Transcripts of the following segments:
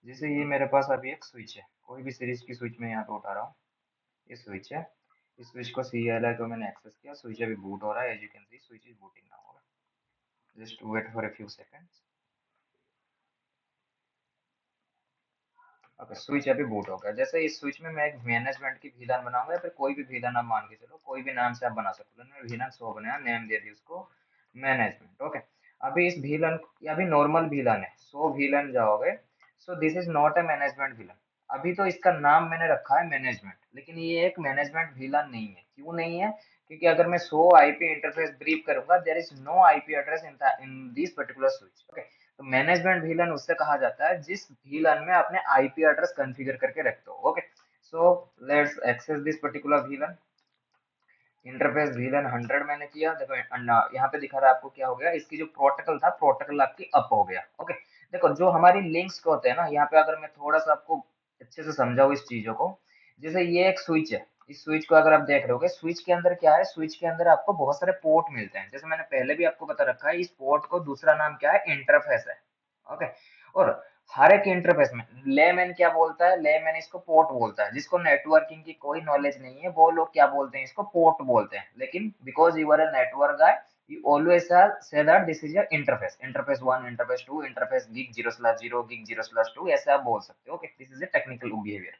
जैसे ये मेरे पास अभी एक स्विच है, कोई भी सीरीज की स्विच मैं यहाँ पे उठा रहा हूँ, ये स्विच है। इस स्विच को CLI को मैंने एक्सेस किया, स्विच अभी बूट हो रहा है, as you can see switch is booting now. Just wait for a few seconds। Okay, switch अभी बूट हो गया। जैसे इस स्विच में मैं एक मैनेजमेंट की VLAN बनाऊंगा, या फिर कोई भी VLAN आप मान के चलो, कोई भी नाम से आप बना सकते हो। मैंने VLAN 100 बनाया, नेम दे दी उसको मैनेजमेंट। ओके, अभी इस VLAN, ये अभी नॉर्मल VLAN है, 100 VLAN जाओगे। सो this is not a management VLAN। अभी तो इसका नाम मैंने रखा है मैनेजमेंट, लेकिन ये एक मैनेजमेंट VLAN नहीं है। क्यों नहीं है? क्योंकि अगर मैं 100 IP इंटरफेस ब्रीफ करूंगा, there is no IP address in this particular switch. Okay, तो मैनेजमेंट VLAN उससे कहा जाता है जिस VLAN में आपने IP एड्रेस कॉन्फ़िगर करके रखते हो। Okay, so let's access this particular VLAN। Interface VLAN 100 मैंने किया। देखो यहाँ पे दिखा रहा है आपको क्या हो गया, इसकी जो प्रोटोकॉल था, प्रोटोकॉल आपकी अप हो गया। ओके, देखो जो हमारी लिंक्स को होते हैं ना, यहाँ पे अगर मैं थोड़ा सा आपको अच्छे से समझाऊं इस चीजों को। जैसे ये एक स्विच है, इस स्विच को अगर आप देख रहे होगे, स्विच के अंदर क्या है, स्विच के अंदर आपको बहुत सारे पोर्ट मिलते हैं। जैसे मैंने पहले भी आपको बता रखा है, इस पोर्ट को दूसरा नाम क्या है, इंटरफेस है। ओके, और हर एक इंटरफेस में लेमैन क्या बोलता है, लेमैन इसको पोर्ट बोलता है। जिसको नेटवर्किंग की कोई नॉलेज नहीं है, वो लोग क्या बोलते हैं, इसको पोर्ट बोलते हैं। लेकिन because you are a network guy, you always say that this is your interface, interface 1, interface 2, interface gig 0/0, gig 0/2, ऐसे आप बोल सकते हो। Okay, this is A technical behaviour.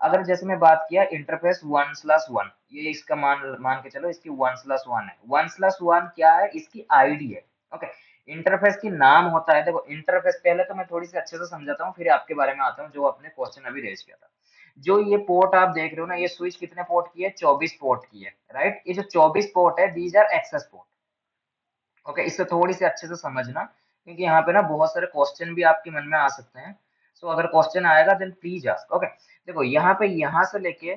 अगर जैसे मैं बात किया इंटरफेस 1/1, ये इसका मान मान के चलो, इसकी 1/1 है। 1/1 क्या है, इसकी आईडी है। ओके, इंटरफेस की नाम होता है। देखो इंटरफेस, पहले तो मैं थोड़ी सी अच्छे से समझाता हूँ, फिर आपके बारे में आता हूँ जो आपने क्वेश्चन अभी रेज किया था। जो ये पोर्ट आप देख रहे हो ना, ये स्विच कितने पोर्ट की है, 24 पोर्ट की है, राइट। ये जो 24 पोर्ट है, these are access port. Okay, इससे थोड़ी सी अच्छे से समझना, क्योंकि यहाँ पे ना बहुत सारे क्वेश्चन भी आपके मन में आ सकते हैं। सो अगर क्वेश्चन आएगा देन प्लीज आस्क। ओके, देखो यहाँ पे, यहाँ से लेके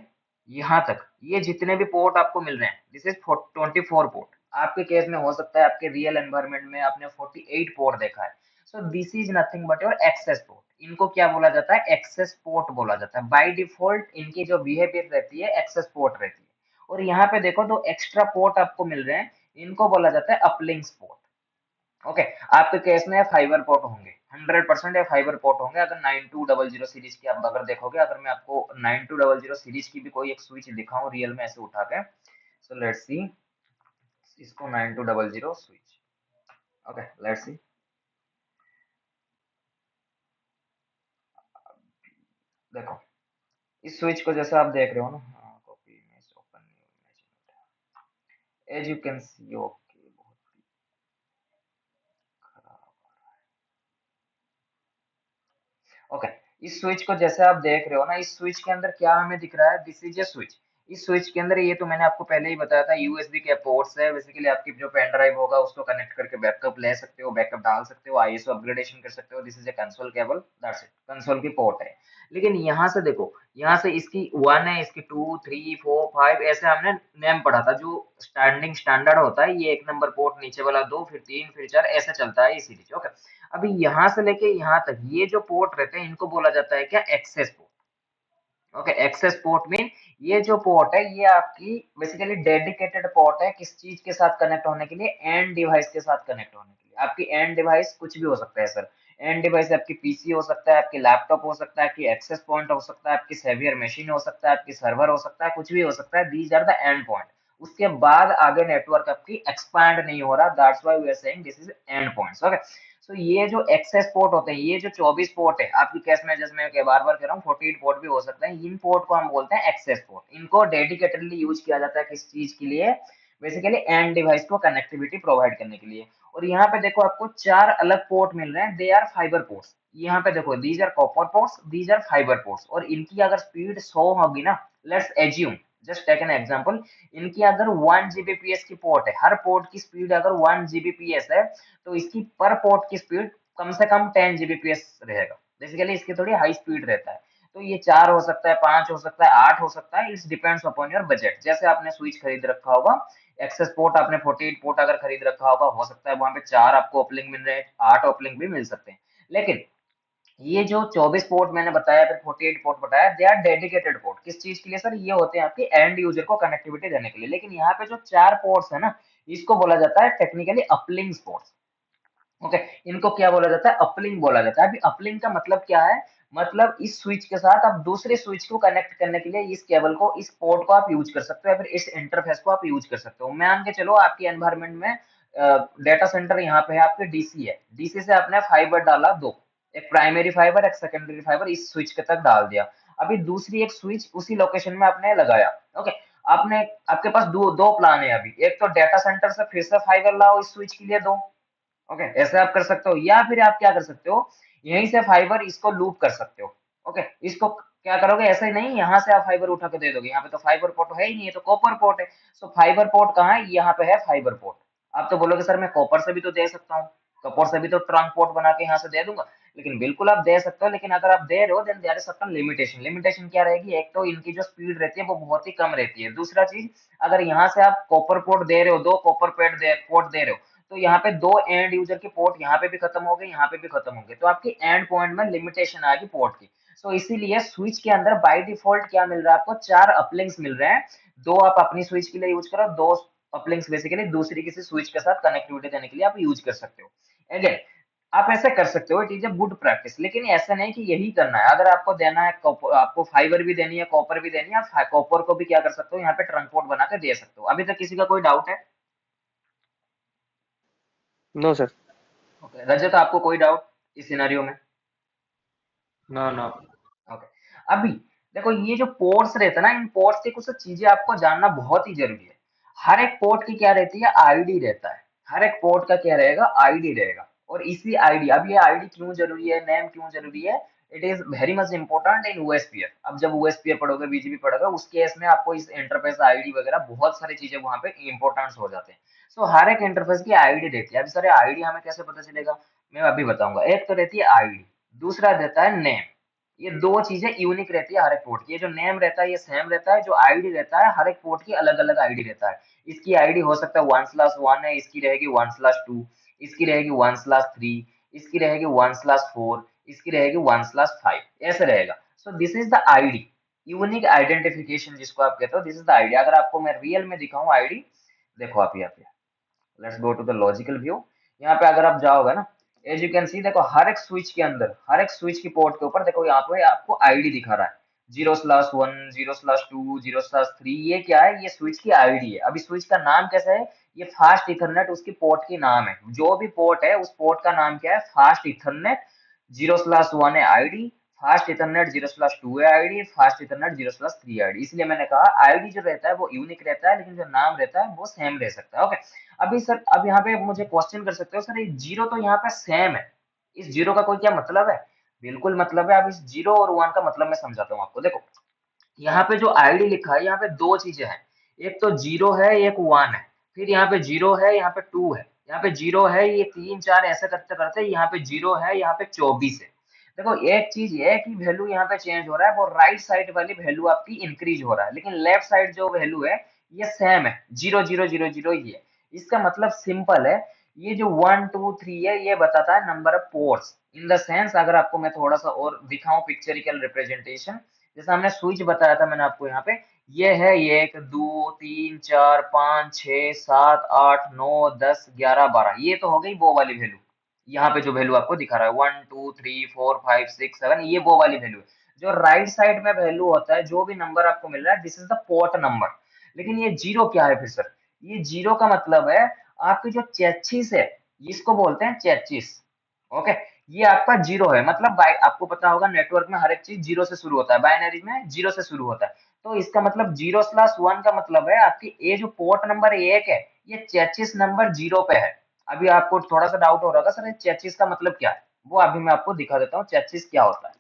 यहाँ तक ये जितने भी पोर्ट आपको मिल रहे हैं, दिस इज 24 पोर्ट। आपके केस में हो सकता है आपके रियल एनवायरनमेंट में आपने 48 पोर्ट देखा है। So this is nothing but your access port. इनको क्या बोला जाता है, एक्सेस पोर्ट बोला जाता है। बाय डिफॉल्ट इनकी जो बिहेवियर रहती है, एक्सेस पोर्ट रहती है। और यहाँ पे देखो, दो एक्स्ट्रा पोर्ट आपको मिल रहे हैं, इनको बोला जाता है अपलिंक्स पोर्ट। ओके, आपके केस में फाइबर पोर्ट होंगे, 100% या फाइबर पोर्ट होंगे। अगर 9200 सीरीज की आप अगर देखोगे, अगर मैं आपको 9200 सीरीज की भी कोई एक स्विच दिखाऊं रियल में ऐसे उठा के, सो लेट्स सी, इसको 9200 स्विच। Okay, let's see. देखो इस स्विच को जैसे आप देख रहे हो ना, copy image, open new image, as you can see. Okay, बहुत खराब। ओके, इस स्विच को जैसे आप देख रहे हो ना, इस स्विच के अंदर क्या हमें दिख रहा है, दिस इज ए स्विच। इस स्विच के अंदर, ये तो मैंने आपको पहले ही बताया था, यूएसबी के पोर्ट्स है। बेसिकली आपकी जो पेन ड्राइव होगा उसको कनेक्ट करके बैकअप ले सकते हो, बैकअप डाल सकते हो, आईएसओ अपग्रेडेशन कर सकते हो। This is a console cable, that's it, console की पोर्ट है। लेकिन यहाँ से देखो, यहाँ से इसकी 1 है, इसकी 2, 3, 4, 5, ऐसे हमने नेम पढ़ा था। जो स्टैंडिंग स्टैंडर्ड होता है, ये 1 नंबर पोर्ट, नीचे वाला 2, फिर 3, फिर 4, ऐसे चलता है ये सीरीज। ओके, अभी यहाँ से लेके यहाँ तक ये जो पोर्ट रहते हैं, इनको बोला जाता है क्या, access port. Okay, access port mean ये जो पोर्ट है, ये आपकी बेसिकली डेडिकेटेड पोर्ट है। किस चीज के साथ कनेक्ट होने के लिए, एंड डिवाइस के साथ कनेक्ट होने के लिए। आपकी एंड डिवाइस कुछ भी हो सकता है सर। एंड डिवाइस आपकी पीसी हो सकता है, आपकी लैपटॉप हो सकता है, आपकी एक्सेस पॉइंट हो सकता है, आपकी सेवियर मशीन हो सकता है, आपकी सर्वर हो सकता है, कुछ भी हो सकता है। These are the end point. उसके बाद आगे नेटवर्क आपकी एक्सपैंड नहीं हो रहा, that's why we are saying this is end points. Okay, तो ये जो एक्सेस पोर्ट होते हैं, ये जो 24 पोर्ट है आपकी केस में, जैसे मैं बार बार कह रहा हूँ 48 पोर्ट भी हो सकता है, इन पोर्ट को हम बोलते हैं एक्सेस पोर्ट। इनको डेडिकेटेडली यूज किया जाता है किस चीज के लिए, बेसिकली एंड डिवाइस को कनेक्टिविटी प्रोवाइड करने के लिए। और यहाँ पे देखो आपको 4 अलग पोर्ट मिल रहे हैं, दे आर फाइबर पोर्ट्स। यहाँ पे देखो, these are copper ports, these are fibre ports. और इनकी अगर स्पीड 100 होगी ना, let's assume, just take an example, इनकी अगर 1 जीबीपीएस की पोर्ट है, हर पोर्ट की स्पीड अगर 1 जीबीपीएस है, तो इसकी पर पोर्ट की स्पीड कम से कम 10 जीबीपीएस रहेगा। बेसिकली इसकी थोड़ी हाई स्पीड रहता है। तो ये 4 हो सकता है, 5 हो सकता है, 8 हो सकता है, it's depends upon your budget. जैसे आपने स्विच खरीद रखा होगा, एक्सेस पोर्ट आपने 48 पोर्ट अगर खरीद रखा होगा, हो सकता है वहां पे 4 आपको अपलिंक मिल रहे हैं, 8 अपलिंक भी मिल सकते हैं। लेकिन ये जो 24 पोर्ट मैंने बताया, फिर 48 पोर्ट बताया, दे आर डेडिकेटेड पोर्ट। किस चीज के लिए सर, ये होते हैं आपके एंड यूजर को कनेक्टिविटी देने के लिए। लेकिन यहाँ पे जो 4 पोर्ट्स है ना, इसको बोला जाता है टेक्निकली अपलिंक पोर्ट्स। ओके, इनको क्या बोला जाता है, अपलिंक बोला जाता है। अभी अपलिंक का मतलब क्या है, मतलब इस स्विच के साथ आप दूसरे स्विच को कनेक्ट करने के लिए इस केबल को, इस पोर्ट को आप यूज कर सकते हो, या फिर इस इंटरफेस को आप यूज कर सकते हो। मान के चलो आपके एनवायरनमेंट में डेटा सेंटर यहाँ पे है, आपके डीसी है, डीसी से आपने फाइबर डाला दो, एक प्राइमरी फाइबर एक सेकेंडरी फाइबर इस स्विच के तक डाल दिया। अभी दूसरी एक स्विच उसी लोकेशन में आपने लगाया। ओके, आपने, आपके पास दो दो प्लान है अभी, एक तो डेटा सेंटर से फिर से फाइबर लाओ इस स्विच के लिए दो। ओके, ऐसे आप कर सकते हो, या फिर आप क्या कर सकते हो, यहीं से फाइबर इसको लूप कर सकते हो। ओके, इसको क्या करोगे, ऐसे ही नहीं यहाँ से आप फाइबर उठा के दे दोगे, यहाँ पे तो फाइबर पोर्ट है ही नहीं, है तो कॉपर पोर्ट है। सो फाइबर पोर्ट कहाँ है, यहाँ पे है फाइबर पोर्ट। आप तो बोलोगे सर मैं कॉपर से भी तो दे सकता हूँ, कॉपर से भी तो ट्रंक पोर्ट बना के यहाँ से दे दूंगा। लेकिन बिल्कुल आप दे सकते हो, लेकिन अगर आप दे रहे हो then there is certain limitation. Limitation क्या रहेगी, एक तो इनकी जो स्पीड रहती है वो बहुत ही कम रहती है, दूसरा चीज, अगर यहाँ से आप कॉपर पोर्ट दे रहे हो, दो कॉपर पोर्ट दे रहे हो, तो यहाँ पे दो एंड यूजर के पोर्ट यहाँ पे भी खत्म हो गए, यहाँ पे भी खत्म हो गए, तो आपकी एंड पॉइंट में लिमिटेशन आएगी पोर्ट की। सो इसीलिए स्विच के अंदर बाय डिफॉल्ट क्या मिल रहा है आपको, चार अपलिंक्स मिल रहे हैं। दो आप अपनी स्विच के लिए यूज करो, दो अपलिंक्स बेसिकली दूसरी किसी स्विच के साथ कनेक्टिविटी देने के लिए आप यूज कर सकते हो। अगेन, आप ऐसे कर सकते हो, it is a good practice, लेकिन ऐसा नहीं कि यही करना है। अगर आपको देना है आपको फाइबर भी देनी है, कॉपर भी देनी है, आप कॉपर को भी क्या कर सकते हो, यहाँ पे ट्रंक पोर्ट बना के दे सकते हो। अभी तक किसी का कोई डाउट है? No sir. ओके, रजत आपको कोई डाउट इस सिनेरियो में? No no. ओके, अभी देखो ये जो पोर्ट्स रहते हैं ना, इन पोर्ट्स की कुछ चीजें आपको जानना बहुत ही जरूरी है। हर एक पोर्ट की क्या रहती है, आईडी रहता है। हर एक पोर्ट का क्या रहेगा, आईडी रहेगा। और इसी आईडी, अब ये आईडी क्यों जरूरी है, नेम क्यों जरूरी है, it is very much important in OSPF. अब जब ओएसपीएफ पढ़ोगे, बीजीपी पढ़ोगे, उस केस में आपको इस इंटरफेस आईडी वगैरह बहुत सारी चीजें वहां पे इंपॉर्टेंट हो जाते हैं। सो हर एक इंटरफेस की आईडी रहती है। अब सर आईडी हमें कैसे पता चलेगा, मैं अभी बताऊंगा। एक तो रहती है आईडी, दूसरा देता है नेम। ये दो चीजें यूनिक रहती है हर एक पोर्ट की। ये जो नेम रहता है ये सेम रहता है, जो आईडी रहता है हर एक पोर्ट की अलग अलग आईडी रहता है। इसकी आईडी हो सकता है 1/1 है, इसकी रहेगी 1/2, इसकी रहेगी 1/3, इसकी रहेगी 1/4, इसकी रहेगी 1/5, ऐसे रहेगा। सो this is the ID, unique identification जिसको आप कहते हो, दिस इज द आईडी। अगर आपको मैं रियल में दिखाऊं आईडी, देखो आप यहाँ पे, let's go to the logical view. यहाँ पे अगर आप जाओगे ना, एज यू कैन सी, देखो हर एक स्विच के अंदर, हर एक स्विच की पोर्ट के ऊपर देखो यहाँ पे आपको आईडी दिखा रहा है, 0/1, 0/2, 0/3। ये क्या है, ये स्विच की आईडी है। अभी स्विच का नाम कैसा है, ये फास्ट इथरनेट उसकी पोर्ट की नाम है। जो भी पोर्ट है उस पोर्ट का नाम क्या है, फास्ट इथरनेट। 0/1 है आईडी, फास्ट इथरनेट 0/2 है आईडी, फास्ट इथरनेट 0/3 आईडी। इसलिए मैंने कहा आईडी जो रहता है वो यूनिक रहता है, लेकिन जो नाम रहता है वो सेम रह सकता है। ओके, अभी सर, अब यहाँ पे मुझे क्वेश्चन कर सकते हो, सर ये जीरो तो यहाँ पे सेम है, इस जीरो का कोई क्या मतलब है? बिल्कुल मतलब है। अब इस जीरो और वन का मतलब मैं समझाता हूँ आपको। देखो यहाँ पे जो आईडी लिखा है, यहाँ पे दो चीजें हैं, एक तो जीरो है, एक वन है। फिर यहाँ पे जीरो है, यहाँ पे टू है, यहाँ पे जीरो है, ये तीन चार ऐसे करते करते यहाँ पे जीरो है, यहाँ पे 24 है। देखो एक चीज ये है कि वैल्यू यहाँ पे चेंज हो रहा है, वो राइट साइड वाली वैल्यू आपकी इंक्रीज हो रहा है, लेकिन लेफ्ट साइड जो वैल्यू है ये सेम है, 0 0 0 0 ही है। इसका मतलब सिंपल है, ये जो 1 2 3 है ये बताता है number of ports. In the sense, अगर आपको मैं थोड़ा सा और दिखाऊं पिक्चरिकल रिप्रेजेंटेशन, जैसे हमने स्विच बताया था मैंने आपको यहाँ पे, ये है 1 2 3 4 5 6 7 8 9 10 11 12, ये तो हो गई वो वाली वैल्यू। यहाँ पे जो वैल्यू आपको दिखा रहा है 1 2 3 4 5 6 7, ये वो वाली वैल्यू है। जो राइट साइड में वैल्यू होता है, जो भी नंबर आपको मिल रहा है, this is the port number. लेकिन ये जीरो क्या है फिर सर, ये जीरो का मतलब है आपकी जो चेचिस है, इसको बोलते हैं चेचिस। ओके, ये आपका जीरो है, मतलब आपको पता होगा नेटवर्क में हर एक चीज जीरो से शुरू होता है, बाइनरी में जीरो से शुरू होता है। तो इसका मतलब 0/1 का मतलब है आपकी ये जो पोर्ट नंबर एक है, ये चेचिस नंबर जीरो पे है। अभी आपको थोड़ा सा डाउट हो रहा होगा सर चेचिस का मतलब क्या है, वो अभी मैं आपको दिखा देता हूँ चेचिस क्या होता है।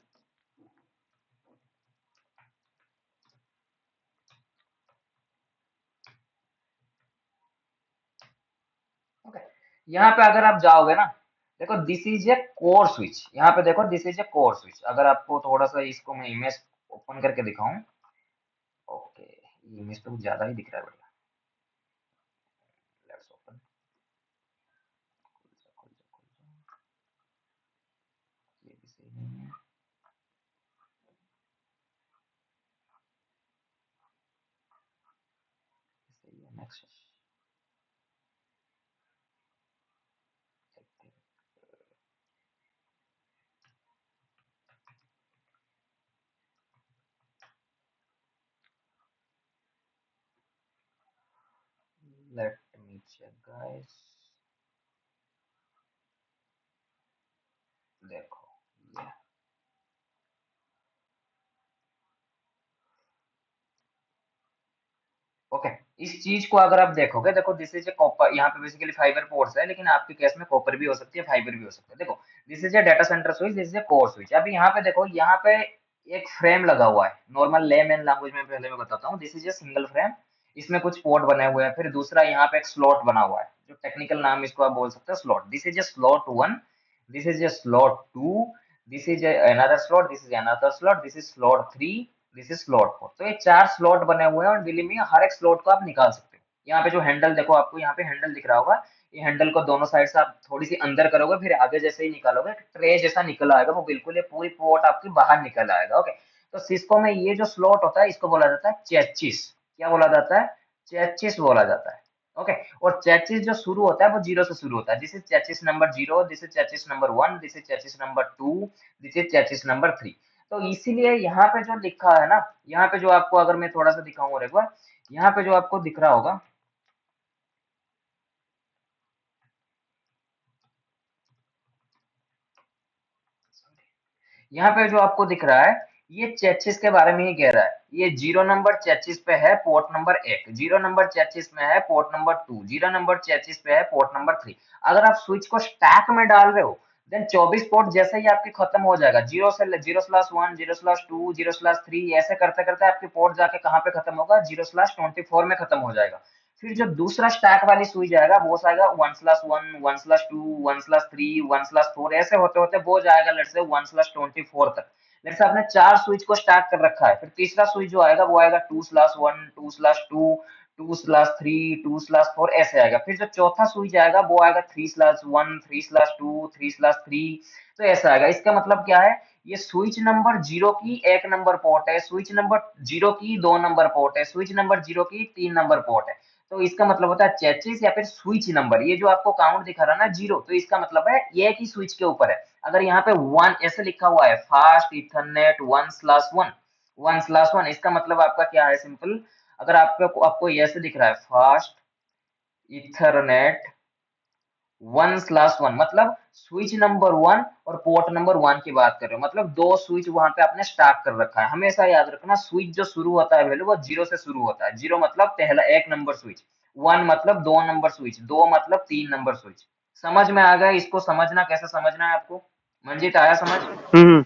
ओके, यहाँ पे अगर आप जाओगे ना, देखो this is A core switch, यहाँ पे देखो this is A core switch. अगर आपको थोड़ा सा इसको मैं इमेज ओपन करके दिखाऊं, ओके, इमेज तो कुछ ज्यादा ही दिख रहा है, बढ़िया, लेट्स ओपन, ये भी सही नहीं है, सही है, next. Let me check guys. देखो ये ओके। इस चीज को अगर आप देखोगे, देखो दिस इज ए कॉपर, यहाँ पे बेसिकली फाइबर पोर्ट्स है, लेकिन आपके केस में कॉपर भी हो सकती है, फाइबर भी हो सकता है। देखो this is A data centre switch, this is A core switch. अभी यहाँ पे देखो, यहाँ पे एक फ्रेम लगा हुआ है, नॉर्मल लेमैन लैंग्वेज में पहले मैं बताता हूँ, this is a single frame. इसमें कुछ पोर्ट बने हुए हैं, फिर दूसरा यहाँ पे एक स्लॉट बना हुआ है, जो टेक्निकल नाम इसको आप बोल सकते हो slot. This is a slot one, this is a slot two, this is another slot, this is another slot, this is slot three, this is slot four. तो ये चार स्लॉट बने हुए हैं, और बिलीव मी हर एक स्लॉट को आप निकाल सकते हो। यहाँ पे जो हैंडल देखो, आपको यहाँ पे हैंडल दिख रहा होगा, ये हैंडल को दोनों साइड से आप थोड़ी सी अंदर करोगे, फिर आगे जैसे ही निकालोगे ट्रे जैसा निकल आएगा, वो बिल्कुल ये पूरी पोर्ट आपकी बाहर निकल आएगा। ओके, तो सिस्को में ये जो स्लॉट होता है, इसको बोला जाता है चेचिस। क्या बोला जाता है? चेचिस बोला जाता है। ओके, और चेचिस जो शुरू होता है वो जीरो से शुरू होता है। This is chassis number zero, this is chassis number one, this is chassis number two, this is chassis number three. तो इसीलिए यहाँ पे जो लिखा है ना, यहाँ पे जो आपको अगर मैं थोड़ा सा दिखाऊं और एक बार, यहाँ पे जो आपको दिख रहा होगा, यहाँ पे जो आपको दिख रहा है, ये चेचिस के बारे में ही कह रहा है। ये जीरो नंबर चेचिस पे है पोर्ट नंबर एक, जीरो नंबर चेचिस में है port number two, zero number chassis पे है पोर्ट नंबर थ्री। अगर आप स्विच को स्टैक में डाल रहे हो, देन 24 पोर्ट जैसे ही आपके खत्म हो जाएगा, जीरो से zero slash one, zero slash to, zero slash three, ऐसे करते करते आपके पोर्ट जाके कहाँ पे खत्म होगा, जीरो स्लैश 24 में खत्म हो जाएगा। फिर जो दूसरा स्टैक वाली स्विच आएगा, वो आएगा one slash one, one slash to, one slash three, one slash four, ऐसे होते होते वो जाएगा लेट्स से वन स्लैश 24 तक। लेट्स से आपने चार स्विच को स्टार्ट कर रखा है, फिर तीसरा स्विच जो आएगा वो आएगा two slash one, two slash two, two slash three, two slash four, ऐसे आएगा। फिर जो चौथा स्विच आएगा वो आएगा three slash one, three slash two, three slash three, तो ऐसा आएगा। इसका मतलब क्या है? ये स्विच नंबर जीरो की एक नंबर पोर्ट है, स्विच नंबर जीरो की दो नंबर पोर्ट है, स्विच नंबर जीरो की तीन नंबर पोर्ट है। तो इसका मतलब होता है चेचिस या फिर स्विच नंबर। ये जो आपको काउंट दिखा रहा है ना जीरो, तो इसका मतलब है ये एक ही स्विच के ऊपर है। अगर यहाँ पे वन ऐसे लिखा हुआ है, fast Ethernet one slash one, one slash one, इसका मतलब आपका क्या है? सिंपल, अगर आपको आपको ऐसे दिख रहा है fast Ethernet one slash one, मतलब स्विच नंबर वन और पोर्ट नंबर वन की बात कर रहे हो, मतलब दो स्विच वहां पे आपने स्टार्ट कर रखा है। हमेशा याद रखना, स्विच जो शुरू होता है वैल्यू वो जीरो से शुरू होता है। जीरो मतलब पहला एक नंबर स्विच, वन मतलब दो नंबर स्विच, दो मतलब तीन नंबर स्विच। समझ में आ गया? इसको समझना, कैसे समझना है आपको? मंजीत, आया समझ? हम्म।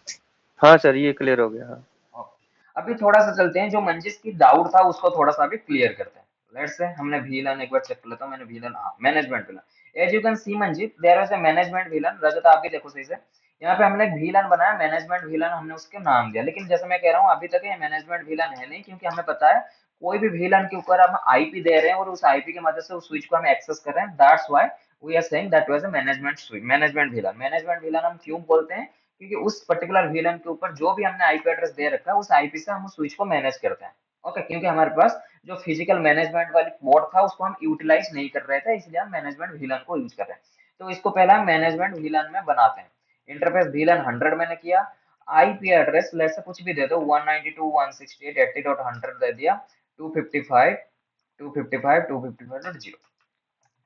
हाँ सर, ये क्लियर हो गया। हाँ। ओके। अभी थोड़ा सा चलते हैं, जो मंजिस की डाउट था उसको थोड़ा सा अभी क्लियर करते हैं। लेट्स से हमने VLAN एक बार चेक कर लेता हूँ, मैंने VLAN, हाँ management VLAN। As you can see Manjit, there is a management VLAN। Rajat आप भी देखो सही से, यहाँ पे हमने एक VLAN बनाया, मैनेजमेंट VLAN, हमने उसके नाम दिया। लेकिन जैसे मैं कह रहा हूँ अभी तक ये मैनेजमेंट VLAN है नहीं, क्योंकि हमें पता है कोई भी VLAN के ऊपर हम आईपी दे रहे हैं और उस आईपी की मदद से उस स्विच को हम एक्सेस कर रहे हैं। That's why we are saying that was a management switch, management VLAN। Management VLAN हम क्यों बोलते हैं? क्योंकि उस पर्टिकुलर VLAN के ऊपर जो भी हमने आईपी एड्रेस दे रखा है, उस आईपी से हम उस स्विच को मैनेज करते हैं। ओके, क्योंकि हमारे पास जो फिजिकल मैनेजमेंट वाली पोर्ट था उसको हम यूटिलाइज नहीं कर रहे थे, इसलिए हम मैनेजमेंट VLAN को यूज कर रहे हैं। तो इसको पहला हम मैनेजमेंट VLAN में बनाते हैं। इंटरफेस VLAN 100 मैंने किया, आईपी एड्रेस लेट्स से कुछ भी दे दो, 192.168.80.100 दे दिया, 255 255 255.0,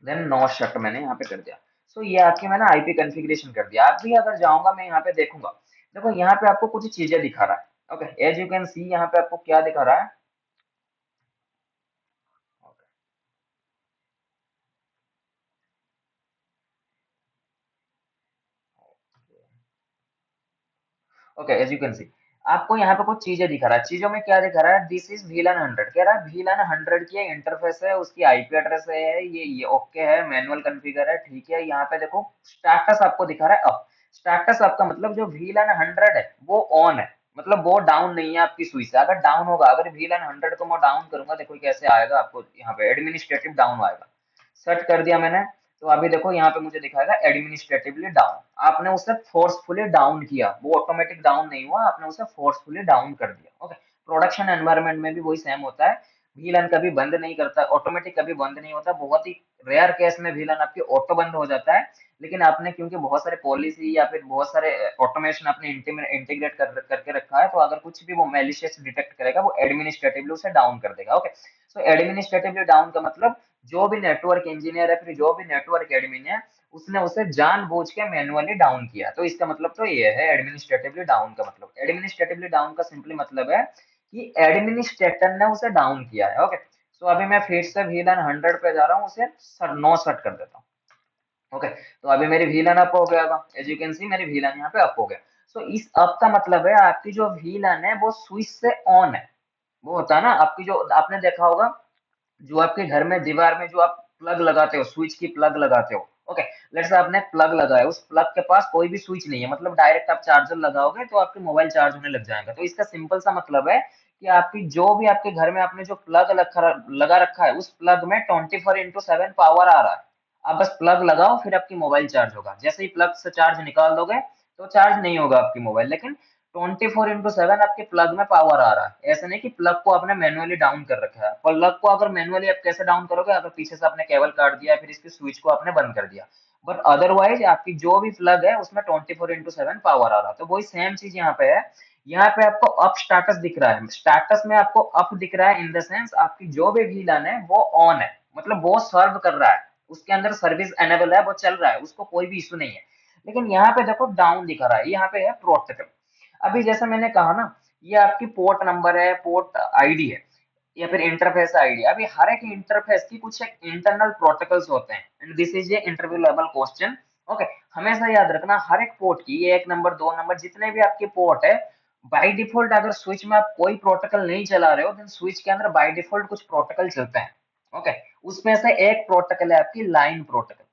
देन नो शट मैंने यहाँ पे कर दिया। सो ये आपकी मैंने आईपी कॉन्फ़िगरेशन कर दिया। आप भी अगर जाऊंगा मैं यहाँ पे देखूंगा, देखो यहाँ पे आपको कुछ चीजें दिखा रहा है। Okay, as you can see यहाँ पे आपको क्या दिखा रहा है? Okay, as you can see आपको यहाँ पे कुछ चीजें दिखा रहा है। चीजों में क्या दिखा रहा है? दिस इज VLAN 100, कह रहा है VLAN 100 की इंटरफेस है, उसकी आईपी एड्रेस है, ये ओके है, मैनुअल कॉन्फ़िगर है, ठीक है। यहाँ पे देखो स्टेटस आपको दिखा रहा है अप। स्टेटस आपका मतलब जो VLAN 100 है वो ऑन है, मतलब वो डाउन नहीं है आपकी सुई से। अगर डाउन होगा, अगर VLAN 100 को मैं डाउन करूंगा, देखो कैसे आएगा आपको, यहाँ पे एडमिनिस्ट्रेटिव डाउन आएगा। सेट कर दिया मैंने, तो अभी देखो यहाँ पे मुझे दिखाएगा एडमिनिस्ट्रेटिवली डाउन। आपने उसे फोर्सफुली डाउन किया, वो ऑटोमेटिक डाउन नहीं हुआ, आपने उसे फोर्सफुली डाउन कर दिया। ओके, प्रोडक्शन एनवायरनमेंट में भी वही सेम होता है। VLAN कभी बंद नहीं करता, ऑटोमेटिक कभी बंद नहीं होता। बहुत ही रेयर केस में VLAN आपकी ऑटो बंद हो जाता है, लेकिन आपने क्योंकि बहुत सारे पॉलिसी या फिर बहुत सारे ऑटोमेशन आपने इंटीग्रेट करके रखा है, तो अगर कुछ भी वो मैलिशियस डिटेक्ट करेगा, वो एडमिनिस्ट्रेटिवली उसे डाउन कर देगा। ओके, सो एडमिनिस्ट्रेटिवली डाउन का मतलब जो भी नेटवर्क इंजीनियर है, फिर जो भी नेटवर्क एडमिन है, उसने उसे जानबूझ के मैन्युअली डाउन किया। तो इसका मतलब तो ये है एडमिनिस्ट्रेटिवली डाउन का मतलब। एडमिनिस्ट्रेटिवली डाउन का सिंपली मतलब है कि एडमिनिस्ट्रेटर ने उसे डाउन किया है। ओके, तो अभी मैं फिर से VLAN 100 पे जा रहा हूँ, उसे नो सेट कर देता हूँ। ओके, तो अभी मेरी VLAN अप हो गया था, एज यू कैन सी मेरी VLAN यहाँ पे अप हो गया। सो इस अप का मतलब है आपकी जो VLAN है वो स्विच से ऑन है। वो होता है ना आपकी, जो आपने देखा होगा, जो आपके घर में दीवार में जो आप प्लग लगाते हो, स्विच की प्लग लगाते हो। ओके, लेट्स से आपने प्लग लगाया, उस प्लग के पास कोई भी स्विच नहीं है, मतलब डायरेक्ट आप चार्जर लगाओगे तो आपके मोबाइल चार्ज होने लग जाएगा। तो इसका सिंपल सा मतलब है कि आपकी जो भी आपके घर में आपने जो प्लग लगा रखा है, उस प्लग में 24/7 पावर आ रहा है। आप बस प्लग लगाओ, फिर आपकी मोबाइल चार्ज होगा। जैसे ही प्लग से चार्ज निकाल दोगे तो चार्ज नहीं होगा आपकी मोबाइल, लेकिन 24/7 आपके प्लग में पावर आ रहा है। ऐसा नहीं कि प्लग को आपने मैनुअली डाउन कर रखा है। प्लग को अगर मैनुअली आप कैसे डाउन करोगे, अगर पीछे से आपने केबल काट दिया, फिर इसकी स्विच को आपने बंद कर दिया। बट अदरवाइज आपकी जो भी प्लग है उसमें 24/7 पावर आ रहा है। तो वही सेम चीज यहाँ पे है। यहाँ पे आपको अप स्टेटस दिख रहा है, स्टेटस में आपको अप दिख रहा है, इन द सेंस आपकी जो भी VLAN है वो ऑन है, मतलब वो सर्व कर रहा है, उसके अंदर सर्विस एनेबल है, वो चल रहा है, उसको कोई भी इशू नहीं है। लेकिन यहाँ पे देखो डाउन दिखा रहा है, यहाँ पे है प्रोटेक्ट। अभी जैसे मैंने कहा ना, ये आपकी पोर्ट नंबर है, पोर्ट आईडी है, या फिर इंटरफेस आईडी। अभी हर एक इंटरफेस की कुछ एक इंटरनल प्रोटोकॉल्स होते हैं, and this is A interview level question. Okay, हमेशा याद रखना हर एक पोर्ट की, ये 1 नंबर 2 नंबर जितने भी आपके पोर्ट है, बाय डिफॉल्ट अगर स्विच में आप कोई प्रोटोकॉल नहीं चला रहे हो, देन स्विच के अंदर बाय डिफॉल्ट कुछ प्रोटोकॉल चलते हैं। ओके, उसमें से एक प्रोटोकॉल है आपकी line protocol.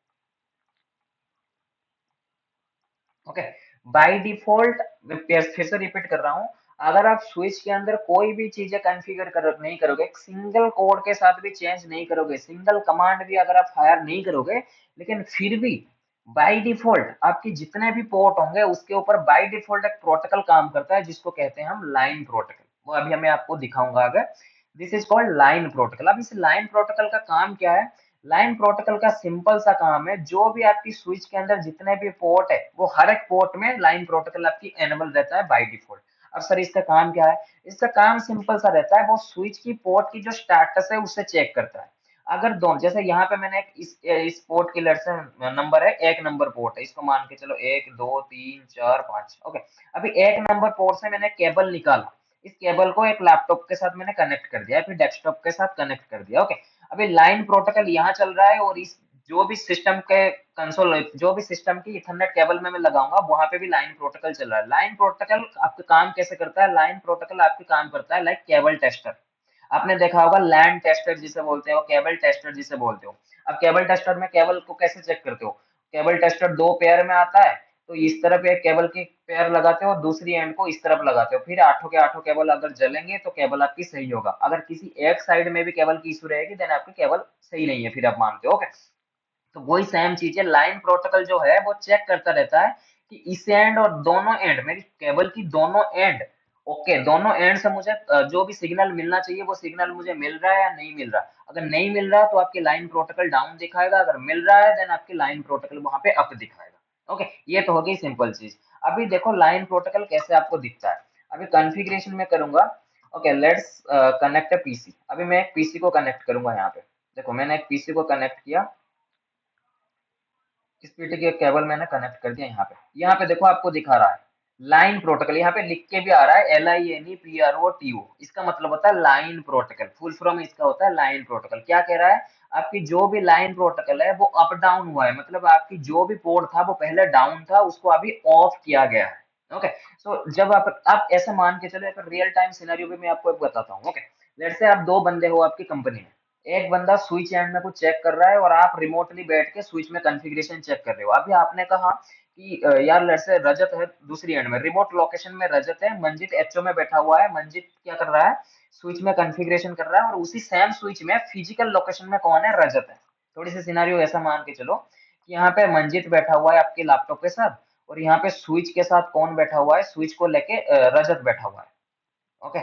Okay, by default, मैं फिर से रिपीट कर रहा हूँ, अगर आप स्विच के अंदर कोई भी चीजें कॉन्फ़िगर कर नहीं करोगे, सिंगल कोड के साथ भी चेंज नहीं करोगे, सिंगल कमांड भी अगर आप फायर नहीं करोगे, लेकिन फिर भी बाय डिफॉल्ट आपकी जितने भी पोर्ट होंगे उसके ऊपर बाय डिफॉल्ट एक प्रोटोकॉल काम करता है, जिसको कहते हैं हम लाइन प्रोटोकॉल। वो अभी मैं आपको दिखाऊंगा आगे। This is called line protocol. अब इस लाइन प्रोटोकॉल का काम क्या है? लाइन प्रोटोकॉल का सिंपल सा काम है, जो भी आपकी स्विच के अंदर जितने भी पोर्ट है, वो हर एक पोर्ट में लाइन प्रोटोकॉल आपकी एनेबल रहता है बाय डिफॉल्ट। अब सर इसका काम क्या है? इसका काम सिंपल सा रहता है, वो स्विच की पोर्ट की जो स्टेटस है उससे चेक करता है। अगर दोनों, जैसे यहाँ पे मैंने इस पोर्ट की लेट्स से नंबर है, 1 नंबर पोर्ट है, इसको मान के चलो 1 2 3 4 5। ओके, अभी 1 नंबर पोर्ट से मैंने केबल निकाला, इस केबल को एक लैपटॉप के साथ मैंने कनेक्ट कर दिया, फिर डेस्कटॉप के साथ कनेक्ट कर दिया। ओके, अभी लाइन प्रोटोकॉल यहाँ चल रहा है, और इस जो भी सिस्टम के कंसोल, जो भी सिस्टम की इथरनेट केबल में मैं लगाऊंगा, वहां पे भी लाइन प्रोटोकॉल चल रहा है। लाइन प्रोटोकॉल आपका काम कैसे करता है? लाइन प्रोटोकॉल आपके काम करता है लाइक केबल टेस्टर। आपने देखा होगा लैंड टेस्टर जिसे बोलते हो, केबल टेस्टर जिसे बोलते हो। अब केबल टेस्टर में केबल को कैसे चेक करते हो? केबल टेस्टर दो पेयर में आता है, तो इस तरफ एक केबल की पेयर लगाते हो, दूसरी एंड को इस तरफ लगाते हो, फिर आठों के आठों केबल अगर जलेंगे तो केबल आपकी सही होगा। अगर किसी एक साइड में भी केबल की इशू रहेगी, देन आपकी केबल सही नहीं है, फिर आप मानते हो। ओके, तो वही सेम चीज है, लाइन प्रोटोकॉल जो है वो चेक करता रहता है कि इस एंड और दोनों एंड, मेरी केबल की दोनों एंड, ओके, दोनों एंड से मुझे जो भी सिग्नल मिलना चाहिए वो सिग्नल मुझे मिल रहा है या नहीं मिल रहा। अगर नहीं मिल रहा तो आपकी लाइन प्रोटोकॉल डाउन दिखाएगा, अगर मिल रहा है देन आपकी लाइन प्रोटोकॉल वहां पे अप दिखाएगा। ओके, ये तो हो गई सिंपल चीज। अभी देखो लाइन प्रोटोकॉल कैसे आपको दिखता है। अभी कॉन्फ़िगरेशन में करूंगा। Okay, let's connect a PC. अभी मैं एक पीसी को कनेक्ट करूंगा यहाँ पे। देखो मैंने एक पीसी को कनेक्ट किया, इस पीटी के केबल मैंने कनेक्ट कर दिया यहाँ पे। यहाँ पे देखो आपको दिखा रहा है लाइन प्रोटोकॉल, यहाँ पे लिख के भी आ रहा है LINEPROTO। इसका मतलब होता है लाइन प्रोटोकॉल, फुल फॉर्म इसका होता है लाइन प्रोटोकॉल। क्या कह रहा है? आपकी जो भी लाइन प्रोटोकॉल है वो अप डाउन हुआ है, मतलब आपकी जो भी पोर्ट था वो पहले डाउन था, उसको अभी ऑफ किया गया है। ओके, सो जब आप ऐसे मान के चलो, रियल टाइम सिनेरियो भी मैं आपको एक बताता हूँ। ओके, लेट्स से आप दो बंदे हो आपकी कंपनी में, एक बंदा स्विच एंड में कुछ चेक कर रहा है और आप रिमोटली बैठ के स्विच में कॉन्फ़िगरेशन चेक कर रहे हो। अभी आपने कहा कि यार लेट्स से रजत है दूसरी एंड में, रिमोट लोकेशन में रजत है, मंजित एचओ में बैठा हुआ है। मंजित क्या कर रहा है? स्विच में कॉन्फ़िगरेशन कर रहा है, और उसी सेम स्विच में फिजिकल लोकेशन में कौन है? रजत है। थोड़ी सी सिनेरियो ऐसा मान के चलो कि यहाँ पे मंजित बैठा हुआ है आपके लैपटॉप के साथ, और यहाँ पे स्विच के साथ कौन बैठा हुआ है? स्विच को लेके रजत बैठा हुआ है। ओके,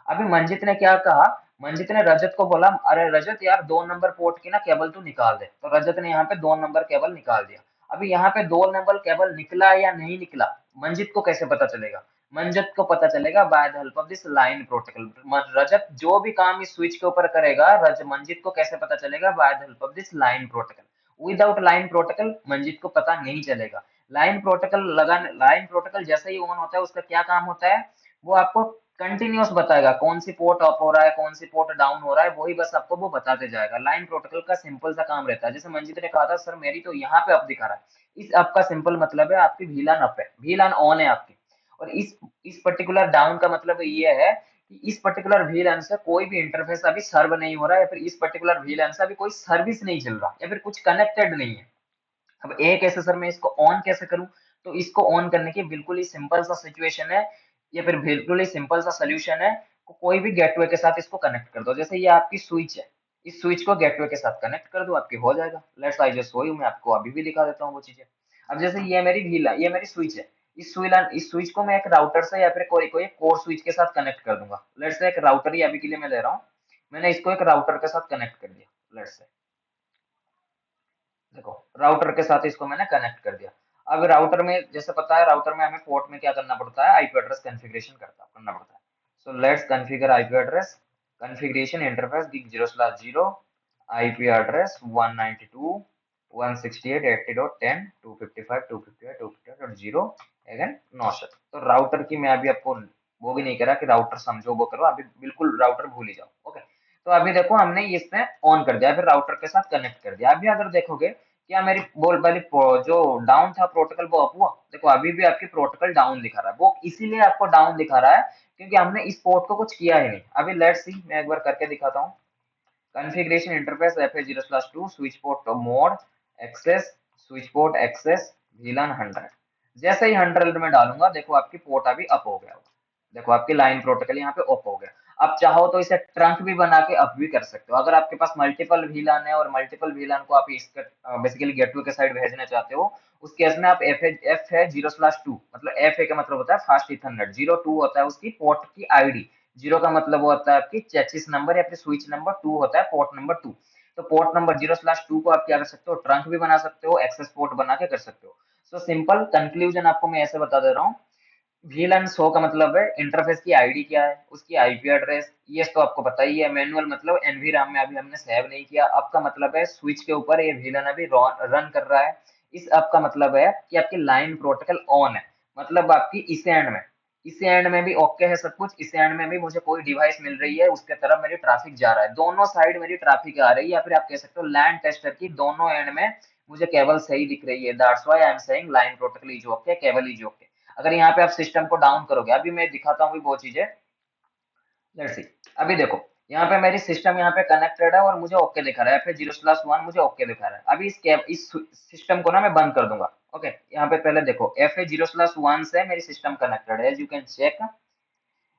अभी मंजित ने क्या कहा? मंजित ने रजत को बोला, अरे रजत यार 2 नंबर पोर्ट की ना केबल तू निकाल दे। तो रजत ने यहाँ पे 2 नंबर केबल निकाल दिया। अभी यहाँ पे 2 नंबर केबल निकला या नहीं निकला, मंजित को कैसे पता चलेगा? मंजत को पता चलेगा by the help of this line protocol. Rajat जो भी काम इस स्विच के ऊपर करेगा, रज मंजित को कैसे पता चलेगा? By the help of this line protocol. Without line protocol Manjit को पता नहीं चलेगा। लाइन प्रोटोकॉल जैसे ही ऑन होता है, उसका क्या काम होता है? वो आपको कंटिन्यूअस बताएगा कौन सी पोर्ट अप हो रहा है, कौन सी पोर्ट डाउन हो रहा है, वही बस आपको वो बताते जाएगा। लाइन प्रोटोकॉल का सिंपल सा काम रहता है। जैसे मंजित ने कहा था सर मेरी तो यहाँ पे अप दिखा रहा है, इस अप का सिंपल मतलब है आपकी VLAN अप है, VLAN ऑन है आपकी। और इस पर्टिकुलर डाउन का मतलब ये है कि इस पर्टिकुलर VLAN से कोई भी इंटरफेस अभी सर्व नहीं हो रहा है, या फिर इस पर्टिकुलर VLAN से अभी कोई सर्विस नहीं चल रहा, या फिर कुछ कनेक्टेड नहीं है। अब एक ऐसे सर मैं इसको ऑन कैसे करूं? तो इसको ऑन करने की बिल्कुल ही सिंपल सा सिचुएशन है, या फिर बिल्कुल ही सिंपल सा सोल्यूशन है। कोई भी गेटवे के साथ इसको कनेक्ट कर दो। जैसे ये आपकी स्विच है, इस स्विच को गेटवे के साथ कनेक्ट कर दो, आपकी हो जाएगा। Let's I just show you, मैं आपको अभी भी दिखा देता हूँ वो चीजें। अब जैसे ये मेरी VLAN, ये मेरी स्विच है, इस स्विच को मैं एक राउटर से या फिर कोई कोई कोर स्विच के साथ कनेक्ट कर दूंगा। लेट्स से एक राउटर ही अभी के लिए मैं ले रहा हूँ, मैंने इसको एक राउटर के साथ कनेक्ट कर दिया। लेट्स से देखो राउटर के साथ इसको मैंने कनेक्ट कर दिया। अब राउटर में जैसे पता है, राउटर में हमें पोर्ट में क्या करना पड़ता है? आईपी एड्रेस कॉन्फ़िगरेशन करना पड़ता है। So let's configure IP address configuration interface gig 0/0 IP address 192.168.80.10 255.255.255.0 again no shut. तो राउटर की मैं अभी आपको वो भी नहीं कह रहा कि राउटर समझो वो करो, अभी बिल्कुल राउटर भूल ही जाओ। ओके, तो अभी देखो हमने इसमें ऑन कर दिया, फिर राउटर के साथ कनेक्ट कर दिया। अभी अगर देखोगे क्या मेरी बोल वाली जो डाउन था प्रोटोकॉल वो अप हुआ? देखो अभी भी आपकी प्रोटोकॉल डाउन दिखा रहा है। वो इसीलिए आपको डाउन दिखा रहा है क्योंकि हमने इस पोर्ट को कुछ किया ही नहीं। अभी लेट्स सी, मैं एक बार करके दिखाता हूँ। Configuration interface FA0/2 switch port mode access switch port access VLAN 100। जैसे ही 100 में डालूंगा देखो आपकी पोर्ट अभी अप हो गया। देखो आपकी लाइन प्रोटोकॉल यहाँ पे अप हो गया। आप चाहो तो इसे ट्रंक भी बना के अप भी कर सकते हो। अगर आपके पास मल्टीपल VLAN है और मल्टीपल VLAN को आप इसके बेसिकली गेटवे के साइड भेजना चाहते हो, उस केस में आप एफ है 0/2, मतलब एफ ए का मतलब होता है फास्ट इथरनेट, 02 होता है उसकी पोर्ट की आईडी। 0 का मतलब वो होता है आपकी चेसिस नंबर या फिर स्विच नंबर, 2 होता है पोर्ट नंबर 2। तो पोर्ट नंबर 0/2 को आप क्या कर सकते हो? ट्रंक भी बना सकते हो, एक्सेस पोर्ट बना के कर सकते हो। सो सिंपल कंक्लूजन आपको मैं ऐसे बता दे रहा हूँ। VLAN 100 का मतलब है इंटरफेस की आईडी क्या है, उसकी आईपी एड्रेस, ये तो आपको पता ही है। मैनुअल मतलब एनवीराम में अभी हमने सेव नहीं किया। आपका मतलब है स्विच के ऊपर ये VLAN अभी रन कर रहा है। इस आपका मतलब है कि आपकी लाइन प्रोटोकॉल ऑन है, मतलब आपकी इस एंड में भी ओके है सब कुछ, इस एंड में भी मुझे कोई डिवाइस मिल रही है, उसके तरफ मेरी ट्रैफिक जा रहा है, दोनों साइड मेरी ट्रैफिक आ रही है, या फिर आप कह सकते हो लैंड टेस्टर की दोनों एंड में मुझे केवल सही दिख रही है। That's why I am saying line protocol is okay, केवल इज ओके। अगर यहाँ पे आप सिस्टम को डाउन करोगे, अभी मैं दिखाता हूँ वो चीजें। लेट्स सी, अभी देखो यहाँ पे मेरी सिस्टम यहाँ पे कनेक्टेड है और मुझे ओके दिखा रहा है, फिर 0/1 मुझे ओके दिखा रहा है। अभी इस सिस्टम को ना मैं बंद कर दूंगा। ओके, यहाँ पे पहले देखो FA0/1 से मेरी सिस्टम कनेक्टेड है, as you can check.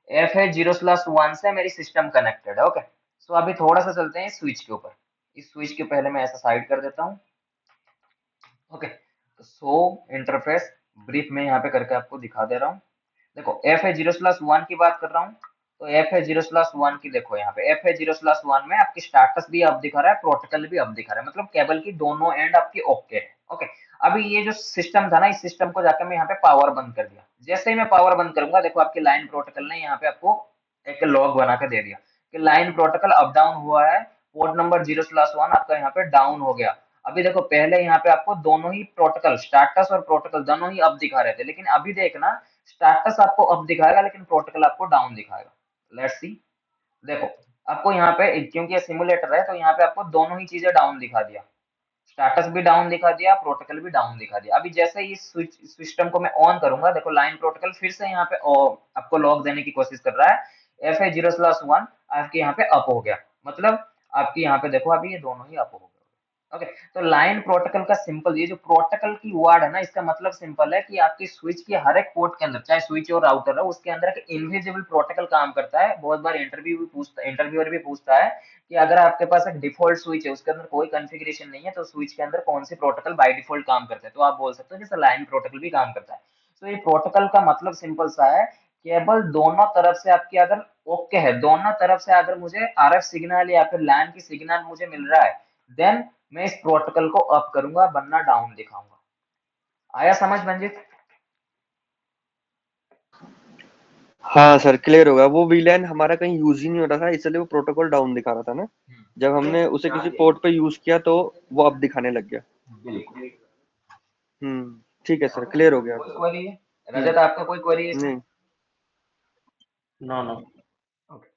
FA0/1 से मेरी सिस्टम कनेक्टेड है। ओके, सो अभी थोड़ा सा चलते हैं स्विच के ऊपर। इस स्विच के पहले मैं ऐसा साइड कर देता हूँ। ओके, तो सो इंटरफेस ब्रीफ में यहाँ पे करके आपको दिखा दे रहा हूँ। देखो FA0/1 की बात कर रहा हूँ, तो FA0/1 की देखो यहाँ पे FA0/1 में आपकी स्टेटस भी अप दिखा रहा है, प्रोटोकॉल भी अप दिखा रहा है, मतलब केबल की दोनों एंड आपकी ओके है। ओके, अभी ये जो सिस्टम था ना, इस सिस्टम को जाकर मैं यहाँ पे पावर बंद कर दिया। जैसे ही मैं पावर बंद करूंगा देखो आपकी लाइन प्रोटोकॉल ने यहाँ पे आपको एक लॉग बना के दे दिया कि लाइन प्रोटोकॉल अप डाउन हुआ है, पोर्ट नंबर 0/1 आपका यहाँ पे डाउन हो गया। अभी देखो पहले यहाँ पे आपको दोनों ही प्रोटोकॉल, स्टेटस और प्रोटोकॉल दोनों ही अप दिखा रहे थे, लेकिन अभी देखना स्टेटस आपको अप दिखाएगा लेकिन प्रोटोकॉल आपको डाउन दिखाएगा। लेट्स सी, देखो आपको यहाँ पे क्योंकि ये सिमुलेटर है तो यहाँ पे आपको दोनों ही चीजें डाउन दिखा दिया, स्टेटस भी डाउन दिखा दिया, प्रोटोकॉल भी डाउन दिखा दिया। अभी जैसे ही स्विच सिस्टम को मैं ऑन करूंगा देखो लाइन प्रोटोकॉल फिर से यहाँ पे आपको लॉग देने की कोशिश कर रहा है। FA0/1 आपके यहाँ पे अप हो गया, मतलब आपकी यहाँ पे देखो अभी ये दोनों ही अप हो गए। ओके, तो लाइन प्रोटोकॉल का सिंपल, ये जो प्रोटोकॉल की वर्ड है ना, इसका मतलब सिंपल है कि आपकी स्विच की हर एक पोर्ट के अंदर, चाहे स्विच और राउटर है, उसके अंदर एक इनविजिबल प्रोटोकॉल काम करता है। बहुत बार इंटरव्यूअर भी पूछता है कि अगर आपके पास एक डिफॉल्ट स्विच है, उसके अंदर कोई कॉन्फ़िगरेशन नहीं है, तो स्विच के अंदर कौन सी प्रोटोकॉल बाय डिफॉल्ट काम करता है? तो आप बोल सकते हो जैसे लाइन प्रोटोकॉल भी काम करता है। तो ये प्रोटोकॉल का मतलब सिंपल सा है, केवल दोनों तरफ से आपकी अगर ओके है, दोनों तरफ से अगर मुझे RF सिग्नल या फिर लैन की सिग्नल मुझे मिल रहा है, देन मैं इस प्रोटोकॉल को अप करूंगा, वरना डाउन दिखाऊंगा। आया समझ मंजित? हाँ सर, क्लियर होगा। वो वीलैन हमारा कहीं यूज ही नहीं हो रहा था, इसलिए वो प्रोटोकॉल डाउन दिखा रहा था ना। जब तो हमने उसे किसी हाँ, पोर्ट पे यूज किया तो वो अब दिखाने लग गया। बिल्कुल। ठीक है सर, ओके, क्लियर हो गया। कोई क्वेरी है? हम्म। रजत, आपका कोई क्वेरी है इसमें? नहीं। No no. ओके।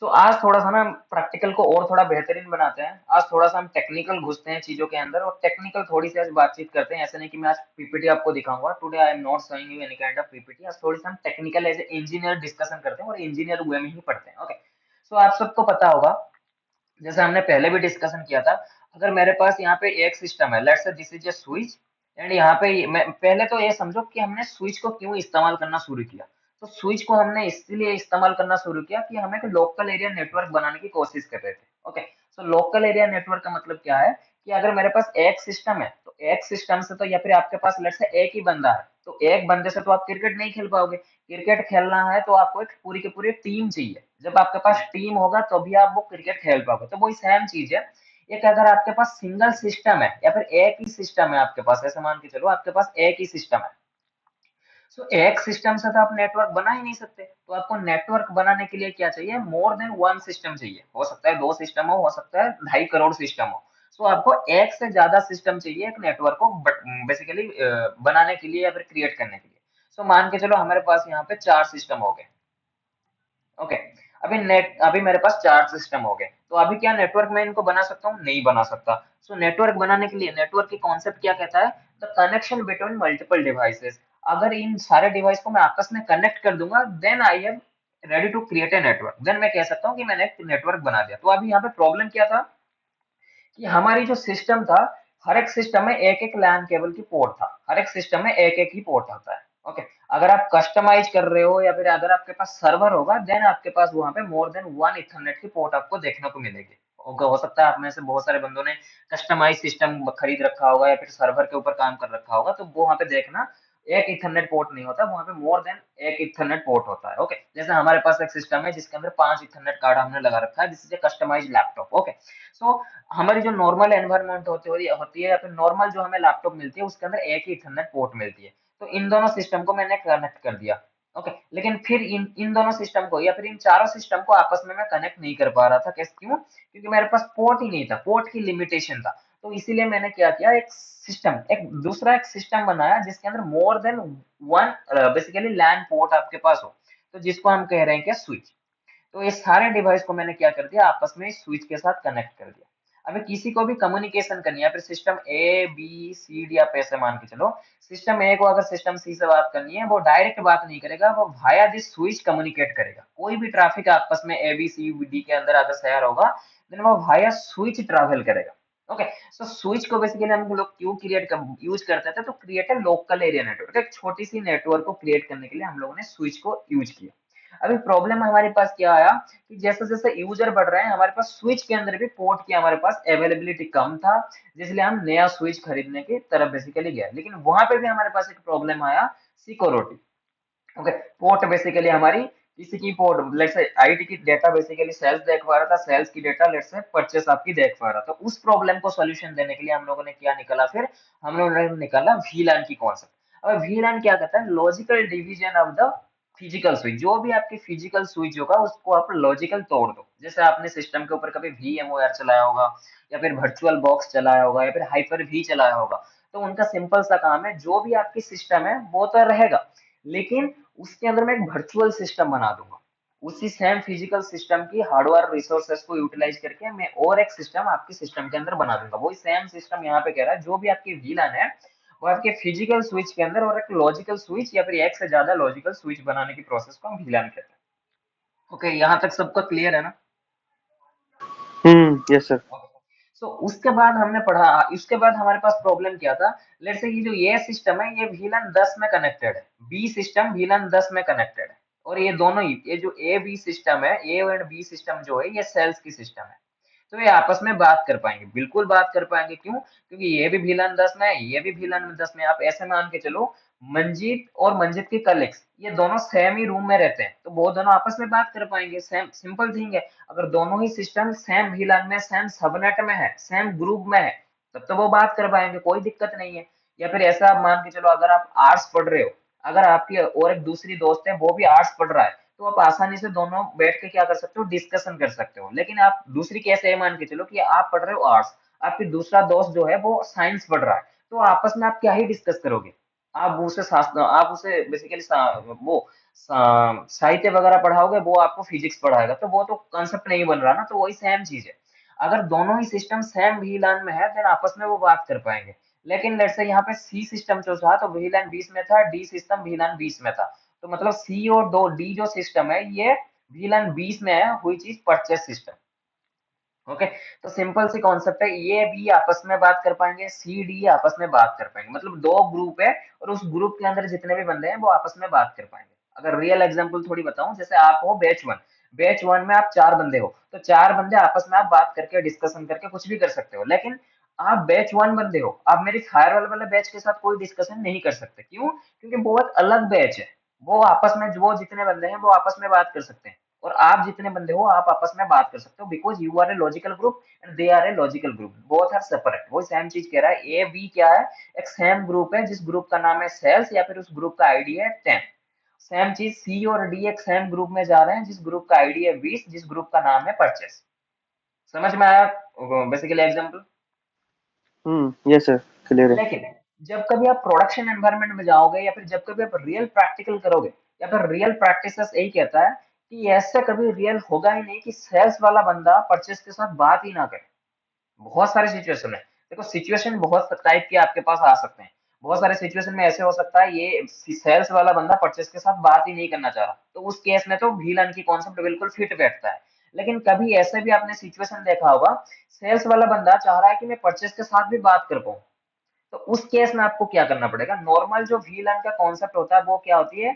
सो आज थोड़ा सा ना प्रैक्टिकल को और थोड़ा बेहतरीन बनाते हैं। आज थोड़ा सा हम टेक्निकल घुसते हैं चीजों के अंदर, और टेक्निकल थोड़ी सी आज बातचीत करते हैं। ऐसा नहीं कि मैं आज पीपीटी आपको दिखाऊंगा। Today I am not showing you any kind of PPT. आज थोड़ी सी हम technical as a engineer discussion करते हैं और इंजीनियर वे में ही पढ़ते हैं। ओके। सो आप सबको पता होगा, जैसे हमने पहले भी डिस्कशन किया था, अगर मेरे पास यहाँ पे एक सिस्टम है, let's say this is A switch, and यहाँ पे मैं पहले तो ये समझो कि हमने स्विच को क्यों इस्तेमाल करना शुरू किया। तो स्विच को हमने इसलिए इस्तेमाल करना शुरू किया कि हम एक लोकल एरिया नेटवर्क बनाने की कोशिश कर रहे थे। Okay. So local area network का मतलब क्या है कि अगर मेरे पास एक सिस्टम है, तो एक सिस्टम से तो, या फिर आपके पास लेट्स से एक ही बंदा है, तो एक बंदे से तो आप क्रिकेट नहीं खेल पाओगे। क्रिकेट खेलना है तो आपको एक पूरी की पूरी टीम चाहिए। जब आपके पास टीम होगा तो भी आप वो क्रिकेट खेल पाओगे। तो वही सेम चीज है। एक अगर आपके पास सिंगल सिस्टम है या फिर एक ही सिस्टम है आपके पास, ऐसे मान के चलो आपके पास एक ही सिस्टम है, सो एक सिस्टम से तो आप नेटवर्क बना ही नहीं सकते। तो आपको नेटवर्क बनाने के लिए क्या चाहिए? मोर देन वन सिस्टम चाहिए। हो सकता है 2 सिस्टम हो सकता है 2.5 करोड़ सिस्टम हो। सो आपको एक से ज्यादा सिस्टम चाहिए एक नेटवर्क को बेसिकली बनाने के लिए या फिर क्रिएट करने के लिए। सो मान के चलो हमारे पास यहाँ पे 4 सिस्टम हो गए। ओके। अभी मेरे पास 4 सिस्टम हो गए, तो अभी क्या नेटवर्क में इनको बना सकता हूँ? नहीं बना सकता। सो नेटवर्क बनाने के लिए नेटवर्क की कॉन्सेप्ट क्या कहता है? The connection between multiple devices. अगर इन सारे डिवाइस को मैं आपस में कनेक्ट कर दूंगा, then I am ready to create a network. देन मैं कह सकता हूँ कि मैंने एक नेटवर्क बना दिया। तो अभी यहाँ पे प्रॉब्लम क्या था कि हमारी जो सिस्टम था, हर एक सिस्टम में एक एक लैन केबल की पोर्ट था। हर एक सिस्टम में एक एक ही पोर्ट होता है। ओके। अगर आप कस्टमाइज कर रहे हो या फिर अगर आपके पास सर्वर होगा, देन आपके पास वहां पे मोर देन वन इथरनेट की पोर्ट आपको देखने को मिलेगी। हो सकता है आप में से बहुत सारे बंदों ने कस्टमाइज सिस्टम खरीद रखा होगा या फिर सर्वर के ऊपर काम कर रखा होगा, तो वो वहां पे देखना एक इथरनेट पोर्ट नहीं होता, वहां पे मोर देन एक इथरनेट पोर्ट होता है। ओके। जैसे हमारे पास एक सिस्टम है जिसके अंदर 5 इथरनेट कार्ड हमने लगा रखा है, this is a customize laptop. Okay. So हमारी जो नॉर्मल एनवायरनमेंट होती है या फिर नॉर्मल जो हमें लैपटॉप मिलती है, उसके अंदर एक ही इथरनेट पोर्ट मिलती है। तो इन दोनों सिस्टम को मैंने कनेक्ट कर दिया। ओके। लेकिन फिर इन इन दोनों सिस्टम को या फिर इन चारों सिस्टम को आपस में मैं कनेक्ट नहीं कर पा रहा था। कैसे? क्यों? क्योंकि मेरे पास पोर्ट ही नहीं था, पोर्ट की लिमिटेशन था। तो इसीलिए मैंने क्या किया, एक दूसरा एक सिस्टम बनाया जिसके अंदर more than one basically LAN port आपके पास हो, तो जिसको हम कह रहे हैं क्या? स्विच। तो ये सारे डिवाइस को मैंने क्या कर दिया, आपस में स्विच के साथ कनेक्ट कर दिया। अभी किसी को भी कम्युनिकेशन करनी है, फिर system A B C D, आप ऐसे मान के चलो, सिस्टम ए को अगर सिस्टम सी से बात करनी है, वो डायरेक्ट बात नहीं करेगा, वो भाया दिस स्विच कम्युनिकेट करेगा। कोई भी ट्रैफिक आपस में ए बी सी डी के अंदर अगर शेयर होगा, देन वो भाया स्विच ट्रैवल करेगा। ओके। सो स्विच को बेसिकली हम लोग क्यों यूज करते थे? तो create a local area network, एक छोटी सी नेटवर्क को क्रिएट करने के लिए हम लोगों ने स्विच को यूज किया। अभी प्रॉब्लम हमारे पास क्या आया कि जैसे जैसे यूजर बढ़ रहे हैं, हमारे पास स्विच के अंदर भी पोर्ट की हमारे पास अवेलेबिलिटी कम था, जिसलिए हम नया स्विच खरीदने की तरफ बेसिकली गए। लेकिन वहां पे भी हमारे पास एक प्रॉब्लम आया, सिक्योरिटी। ओके। पोर्ट बेसिकली हमारी किसी की पोर्ट, लेट्स से आईटी की डेटा बेसिकली सेल्स देख पा रहा था, सेल्स की डेटा लेट्स से परचेस आपकी देख पा रहा था। उस प्रॉब्लम को सोल्यूशन देने के लिए हम लोगों ने क्या निकाला? फिर हम लोगों ने निकाला वीलैन की कॉन्सेप्ट। अब वीलैन क्या कहता है? Logical division of the physical switch. जो भी आपकी फिजिकल स्विच होगा उसको आप लॉजिकल तोड़ दो। जैसे आपने सिस्टम के ऊपर कभी VMware चलाया होगा या फिर वर्चुअल बॉक्स चलाया होगा या फिर हाइपर V चलाया होगा, तो उनका सिंपल सा काम है, जो भी आपकी सिस्टम है वो तो रहेगा, लेकिन उसके अंदर मैं एक वर्चुअल सिस्टम बना दूंगा। उसी सेम फिजिकल सिस्टम की हार्डवेयर रिसोर्सेस को यूटिलाइज करके मैं और एक सिस्टम आपके सिस्टम के अंदर बना दूंगा। वही सेम सिस्टम यहाँ पे कह रहा है, जो भी आपकी वीलन है वो आपके फिजिकल स्विच के अंदर और एक लॉजिकल स्विच या फिर एक से ज्यादा लॉजिकल स्विच बनाने की प्रोसेस को हम वीलन कहते हैं। ओके, यहाँ तक सबका क्लियर है ना? Yes sir. सो उसके बाद हमने पढ़ा, इसके बाद हमारे पास प्रॉब्लम क्या था? लेट्स से ये जो ये सिस्टम है ये VLAN 10 में कनेक्टेड है, बी सिस्टम VLAN 10 में कनेक्टेड है, और ये दोनों ही, ये जो ए बी सिस्टम है, ए एंड बी सिस्टम जो है, ये सेल्स की सिस्टम है। तो ये आपस में बात कर पाएंगे, बिल्कुल बात कर पाएंगे। क्यों? क्योंकि ये भी VLAN 10 में है, ये भी VLAN 10 में। आप ऐसे मान के चलो, मंजीत और मंजित के कलीग्स ये दोनों सेम ही रूम में रहते हैं, तो वो दोनों आपस में बात कर पाएंगे। सेम सिंपल थिंग है। अगर दोनों ही सिस्टम सेम VLAN में, सेम सबनेट में है, सेम ग्रुप में है, तब तो वो बात कर पाएंगे, कोई दिक्कत नहीं है। या फिर ऐसा आप मान के चलो, अगर आप आर्ट्स पढ़ रहे हो, अगर आपकी और एक दूसरी दोस्त है वो भी आर्ट्स पढ़ रहा है, तो आप आसानी से दोनों बैठ के क्या कर सकते हो, डिस्कशन कर सकते हो। लेकिन आप दूसरी केस ये मान के चलो कि आप पढ़ रहे हो आर्ट्स, आपकी दूसरा दोस्त जो है वो साइंस पढ़ रहा है, तो आपस में आप क्या ही डिस्कस करोगे? आप उसे शास्त्र, आप उसे बेसिकली वो साहित्य वगैरह पढ़ाओगे, वो आपको फिजिक्स पढ़ाएगा, तो वो तो कंसेप्ट नहीं बन रहा ना। तो वही सेम चीज है, अगर दोनों ही सिस्टम सेम VLAN में है देन आपस में वो बात कर पाएंगे। लेकिन लेट्स से यहाँ पे सी सिस्टम जो था तो VLAN 20 में था, डी सिस्टम VLAN 20 में था, तो मतलब सी और दो डी जो सिस्टम है ये VLAN 20 में है, हुई चीज परचेस सिस्टम। ओके, तो सिंपल सी कॉन्सेप्ट है, ये भी आपस में बात कर पाएंगे, सी डी आपस में बात कर पाएंगे, मतलब दो ग्रुप है और उस ग्रुप के अंदर जितने भी बंदे हैं वो आपस में बात कर पाएंगे। अगर रियल एग्जांपल थोड़ी बताऊं, जैसे आप हो बैच 1, बैच 1 में आप 4 बंदे हो, तो 4 बंदे आपस में आप बात करके डिस्कशन करके कुछ भी कर सकते हो। लेकिन आप बैच 1 बंदे हो, आप मेरी फायरवॉल वाले बैच के साथ कोई डिस्कशन नहीं कर सकते। क्यों? क्योंकि बहुत अलग बैच है। वो आपस में, वो जितने बंदे हैं वो आपस में बात कर सकते हैं, और आप जितने बंदे हो आप आपस में बात कर सकते हो, because you are a logical group and they are a logical group, both are separate. वो सेम चीज कह रहा है, ए बी क्या है, एक सेम ग्रुप है जिस ग्रुप का नाम है सेल्स, या फिर उस ग्रुप का आईडी है 10। सेम चीज सी और डी एक सेम ग्रुप में जा रहे हैं जिस ग्रुप का आईडी है 20, जिस ग्रुप का नाम है परचेस। समझ में आया basically example? Yes sir, clear है। लेकिन जब कभी आप प्रोडक्शन एनवायरनमेंट में जाओगे, या फिर जब कभी आप रियल प्रैक्टिकल करोगे, या फिर रियल प्रैक्टिसेस यही कहता है कि ऐसा कभी रियल होगा ही नहीं कि सेल्स वाला बंदा परचेस के साथ बात ही ना करे। बहुत सारे सिचुएशन है, देखो सिचुएशन बहुत टाइप के आपके पास आ सकते हैं। बहुत सारे सिचुएशन में ऐसे हो सकता है ये सेल्स वाला बंदा परचेस के साथ बात ही नहीं करना चाह रहा, तो उस केस में तो VLAN की कॉन्सेप्ट बिल्कुल फिट बैठता है। लेकिन कभी ऐसे भी आपने सिचुएशन देखा होगा, सेल्स वाला बंदा चाह रहा है कि मैं परचेस के साथ भी बात कर पाऊँ, तो उस केस में आपको क्या करना पड़ेगा? नॉर्मल जो VLAN का कॉन्सेप्ट होता है वो क्या होती है,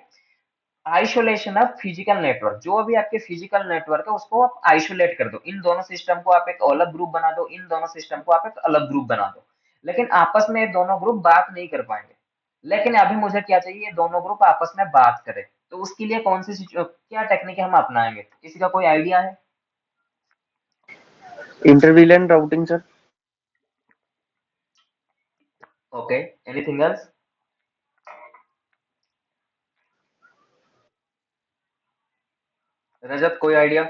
आइसोलेशन ऑफ फिजिकल नेटवर्क। जो भी आपके फिजिकल नेटवर्क है उसको आप आइसोलेट कर दो, इन दोनों सिस्टम को आप एक अलग ग्रुप बना दो, इन दोनों सिस्टम को आप एक अलग ग्रुप बना दो, लेकिन आपस में ये दोनों ग्रुप बात नहीं कर पाएंगे। लेकिन अभी मुझे क्या चाहिए, ये दोनों ग्रुप आपस में बात करें, तो उसके लिए कौन सी क्या टेक्निक हम अपनाएंगे, किसी का कोई आइडिया है? Inter VLAN routing sir. Okay, anything else? Rajat, कोई आइडिया?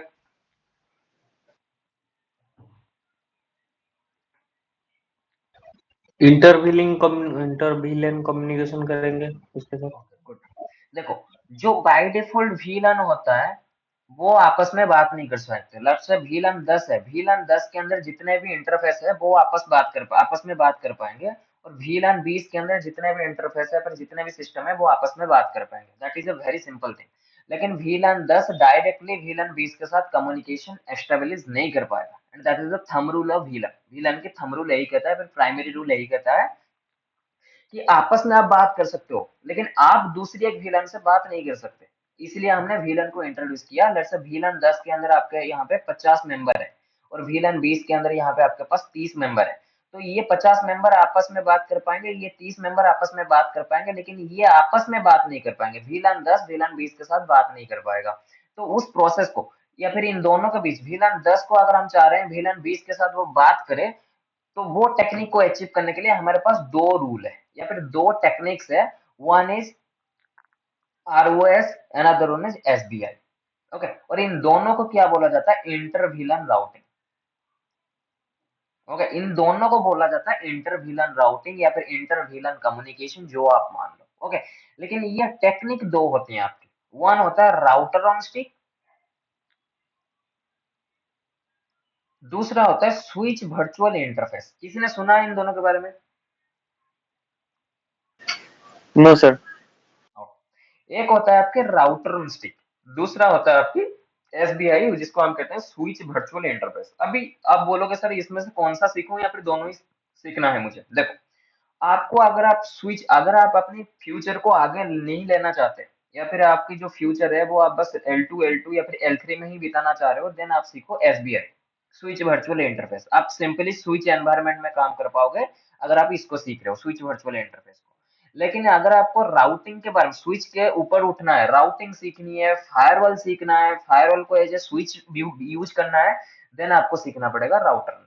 इंटरव्हीलन कम्युनिकेशन करेंगे उसके साथ। Okay, good. देखो, जो बाय डिफॉल्ट VLAN होता है वो आपस में बात नहीं कर सकते। लेट्स से VLAN 10 है, VLAN 10 के अंदर जितने भी इंटरफेस है वो आपस में बात कर पाएंगे, और VLAN 20 के अंदर जितने भी इंटरफेस है, पर जितने भी सिस्टम है वो आपस में बात कर पाएंगे। That is a very simple thing. लेकिन VLAN 10 डायरेक्टली VLAN 20 के साथ कम्युनिकेशन एस्टेब्लिश नहीं कर पाएगा, and that is the thumb rule of VLAN। VLAN की थंब रूल यही कहता है, फिर प्राइमरी रूल यही कहता है कि आपस में आप बात कर सकते हो, लेकिन आप दूसरी एक VLAN से बात नहीं कर सकते। इसलिए हमने VLAN को इंट्रोड्यूस किया। लेट्स से VLAN 10 के अंदर आपके यहाँ पे 50 मेंबर है, और VLAN 20 के अंदर यहाँ पे आपके पास 30 मेंबर है। तो ये 50 मेंबर आपस में बात कर पाएंगे, ये 30 मेंबर आपस में बात कर पाएंगे, लेकिन ये आपस में बात नहीं कर पाएंगे। VLAN 10 VLAN 20 के साथ बात नहीं कर पाएगा। तो उस प्रोसेस को, या फिर इन दोनों के बीच VLAN 10 को अगर हम चाह रहे हैं VLAN 20 के साथ वो बात करे, तो वो टेक्निक को अचीव करने के लिए हमारे पास दो रूल है, या फिर दो टेक्निक्स है। One is ROS, another one is SBI। Okay, और इन दोनों को क्या बोला जाता है, इंटर VLAN राउटिंग। ओके, इन दोनों को बोला जाता है इंटर VLAN राउटिंग, या फिर इंटर VLAN कम्युनिकेशन, जो आप मान लो। ओके, लेकिन ये टेक्निक दो होती हैं आपकी। वन होता है राउटर ऑन स्टिक, दूसरा होता है स्विच वर्चुअल इंटरफेस। किसी ने सुना है इन दोनों के बारे में? No sir. एक होता है आपके राउटर ऑन स्टिक, दूसरा होता है आपकी SBI, जिसको हम कहते हैं स्विच वर्चुअल इंटरफेस। अभी आप बोलोगे सर इसमें से कौन सा सीखूं, या फिर दोनों ही सीखना है मुझे? देखो, आपको अगर आप स्विच, अगर आप अपनी फ्यूचर को आगे नहीं लेना चाहते, या फिर आपकी जो फ्यूचर है वो आप बस L2 या फिर L3 में ही बिताना चाह रहे हो, देन आप सीखो SBI, स्विच वर्चुअल इंटरफेस। आप सिंपली स्विच एनवायरनमेंट में काम कर पाओगे अगर आप इसको सीख रहे हो, स्विच वर्चुअल इंटरफेस को। लेकिन अगर आपको राउटिंग के बारे में, स्विच के ऊपर उठना है, राउटिंग सीखनी है, फायरवॉल सीखना है, फायरवॉल को एज ए स्विच यूज करना है, देन आपको सीखना पड़ेगा राउटर।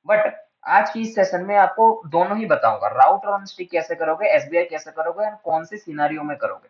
बट आज की इस सेशन में आपको दोनों ही बताऊंगा, राउटर ऑन स्टिक कैसे करोगे, SBI कैसे करोगे, और कौन से सिनारियो में करोगे।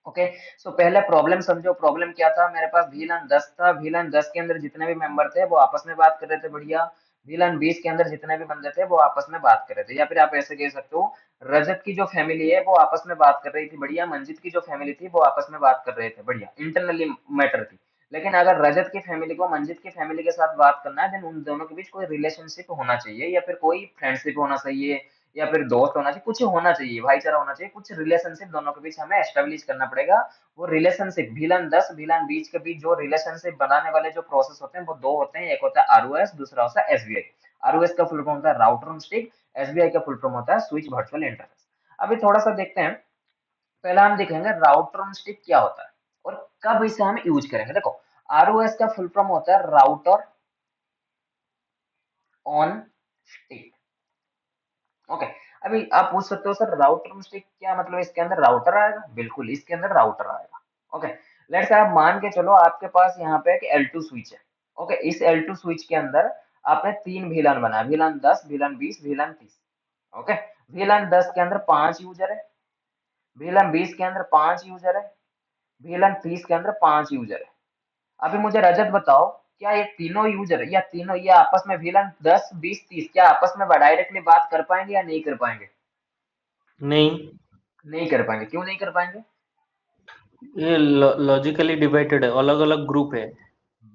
ओके। सो पहले प्रॉब्लम समझो, प्रॉब्लम क्या था, मेरे पास VLAN 10 था, VLAN 10 के अंदर जितने भी मेंबर थे वो आपस में बात कर रहे थे बढ़िया, VLAN 20 के अंदर जितने भी बंदे थे वो आपस में बात कर रहे थे, या फिर आप ऐसे कह सकते हो रजत की जो फैमिली है वो आपस में बात कर रही थी बढ़िया, मंजित की जो फैमिली थी वो आपस में बात कर रहे थे बढ़िया, इंटरनली मैटर थी। लेकिन अगर रजत की फैमिली को मंजित की फैमिली के साथ बात करना है, देन उन दोनों के बीच कोई रिलेशनशिप होना चाहिए, या फिर कोई फ्रेंडशिप होना चाहिए, या फिर दोस्त होना चाहिए, कुछ होना चाहिए, भाईचारा होना चाहिए, कुछ रिलेशनशिप दोनों के बीच हमें एस्टेब्लिश करना पड़ेगा। वो रिलेशनशिप VLAN 10 VLAN 20 के बीच जो रिलेशनशिप बनाने वाले जो प्रोसेस होते हैं वो दो होते हैं, एक होता है ROS, दूसरा होता है SVI। ROS का फुल फॉर्म होता है राउटर ऑन स्टिक, SVI का फुल फॉर्म होता है स्विच वर्चुअल इंटरफेस। अभी थोड़ा सा देखते हैं, पहला हम देखेंगे राउटर ऑन स्टिक क्या होता है और कब इसे हम यूज करेंगे। देखो, ROS का फुल फॉर्म होता है राउटर ऑन स्टिक। ओके। अभी आप पूछ सकते हो सर राउटर स्टिक क्या मतलब, इसके अंदर राउटर आएगा? बिल्कुल, इसके अंदर राउटर आएगा। ओके। लेट्स से आप मान के चलो आपके पास यहाँ पे एक L2 स्विच है। ओके, इस L2 स्विच के अंदर आपने 3 VLAN बनाया, VLAN 10 VLAN 20 VLAN 30। Okay. VLAN 10 के अंदर 5 यूजर है, VLAN 20 के अंदर 5 यूजर है, VLAN 30 के अंदर 5 यूजर है। अभी मुझे रजत बताओ, क्या ये तीनों यूजर या तीनों ये आपस में VLAN 10 20 30 क्या आपस में डायरेक्टली बात कर पाएंगे या नहीं कर पाएंगे? नहीं, नहीं कर पाएंगे, क्यों नहीं कर पाएंगे? ये लॉजिकली डिवाइडेड है, अलग अलग ग्रुप है।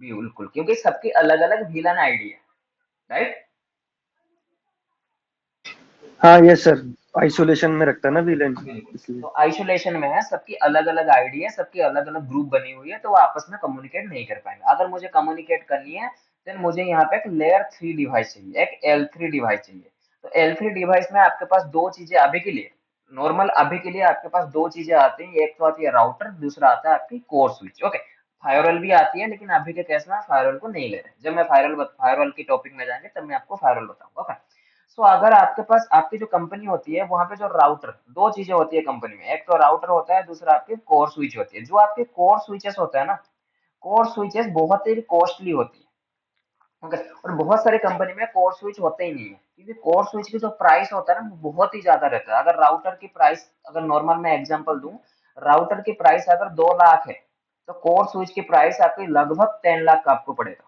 बिल्कुल, क्योंकि सबकी अलग अलग VLAN आईडी है, राइट। हाँ यस सर, आइसोलेशन में रखता है ना विलेन, बिल्कुल। इसलिए। तो आइसोलेशन में है, सबकी अलग अलग आईडी है, सबकी अलग अलग ग्रुप बनी हुई है, तो वो आपस में कम्युनिकेट नहीं कर पाएंगे। अगर मुझे कम्युनिकेट करनी है, देन मुझे यहाँ पे एक लेयर 3 डिवाइस चाहिए, एक L3 डिवाइस चाहिए। तो L3 डिवाइस में आपके पास दो चीजें अभी के लिए, नॉर्मल अभी के लिए आपके पास दो चीजें आती हैं, एक तो आती है राउटर, दूसरा आता है आपकी कोर स्विच। ओके। फायरवॉल भी आती है, लेकिन अभी के केस में फायरवॉल को नहीं ले रहे, जब मैं फायरवॉल की टॉपिक में जाएंगे तब मैं आपको फायरवॉल बताऊंगा। ओके। सो अगर आपके पास आपकी जो कंपनी होती है वहां पे जो राउटर, दो चीजें होती है कंपनी में, एक तो राउटर होता है, दूसरा आपकी कोर स्विच होती है। जो आपके कोर स्विचेस होता है ना, कोर स्विचेस बहुत ही कॉस्टली होती है। ओके। और बहुत सारी कंपनी में कोर स्विच होते ही नहीं है, क्योंकि कोर स्विच की जो प्राइस होता है ना वो बहुत ही ज्यादा रहता है। अगर राउटर की प्राइस, अगर नॉर्मल मैं एग्जांपल दूं, राउटर की प्राइस अगर 2 लाख है, तो कोर स्विच की प्राइस आपकी लगभग 10 लाख का आपको पड़ेगा।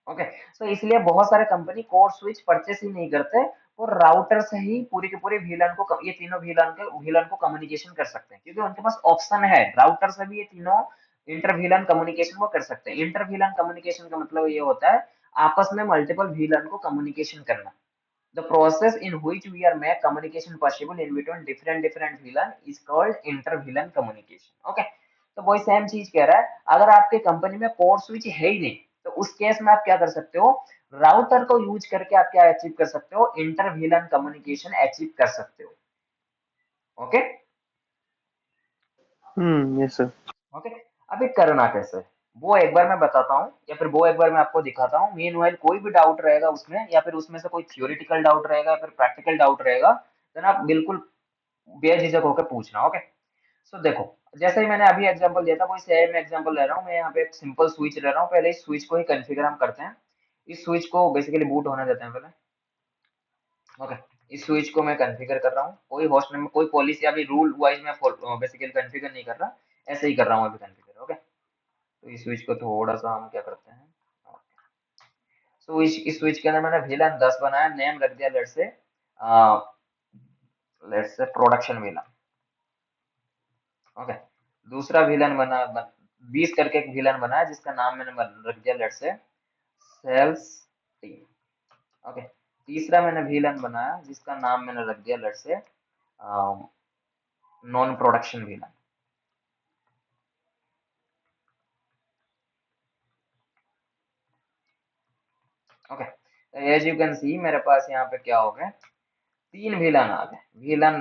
ओके। सो इसलिए बहुत सारे कंपनी कोर स्विच परचेस ही नहीं करते, और राउटर से ही पूरी की पूरी VLAN को, ये तीनों VLAN को कम्युनिकेशन कर सकते हैं, क्योंकि उनके पास ऑप्शन है, राउटर से भी ये तीनों इंटर VLAN कम्युनिकेशन को कर सकते हैं। इंटर VLAN कम्युनिकेशन का मतलब ये होता है आपस में मल्टीपल VLAN को कम्युनिकेशन करना। The process in which we are make communication possible in between different VLAN is called inter VLAN communication. Okay? तो वही सेम चीज कह रहा है, अगर आपके कंपनी में कोर स्विच है ही नहीं, तो उस केस में आप क्या कर सकते हो, राउटर को यूज करके आप क्या अचीव कर सकते हो, इंटर VLAN कम्युनिकेशन अचीव कर सकते हो। ओके। Yes sir. ओके। अभी करना कैसे है, वो एक बार मैं बताता हूँ, या फिर वो एक बार मैं आपको दिखाता हूँ। मीनवाइल कोई भी डाउट रहेगा उसमें, या फिर उसमें से कोई थियोरिटिकल डाउट रहेगा या फिर प्रैक्टिकल डाउट रहेगा, देन आप बिल्कुल बेझिझक होकर पूछना। ओके। सो देखो, जैसे ही मैंने अभी एग्जांपल दिया था, वही सेम एग्जांपल ले रहा हूँ मैं, यहाँ पे एक सिंपल स्विच ले रहा हूँ। पहले इस स्विच को ही कॉन्फ़िगर हम करते हैं, इस स्विच को बेसिकली बूट होने देते हैं पहले। ओके। इस स्विच को मैं कॉन्फ़िगर कर रहा हूँ, कोई होस्ट नेम में कोई पॉलिसी अभी रूल वाइज मैं बेसिकली कॉन्फ़िगर नहीं कर रहा, ऐसे ही कर रहा हूँ अभी कॉन्फ़िगर। ओके। तो इस स्विच को थोड़ा सा हम क्या करते हैं, तो इस स्विच के अंदर मैंने VLAN 10 बनाया, नेम रख दिया लेट्स से प्रोडक्शन VLAN। ओके। दूसरा VLAN 20 करके एक VLAN बनाया, जिसका नाम मैंने रख दिया लेट्स से सेल्स टीम। ओके। तीसरा मैंने VLAN बनाया, जिसका नाम मैंने रख दिया let's say non production VLAN। Okay. As you can see मेरे पास यहाँ पे क्या हो गया, 3 VLAN आ गए, VLAN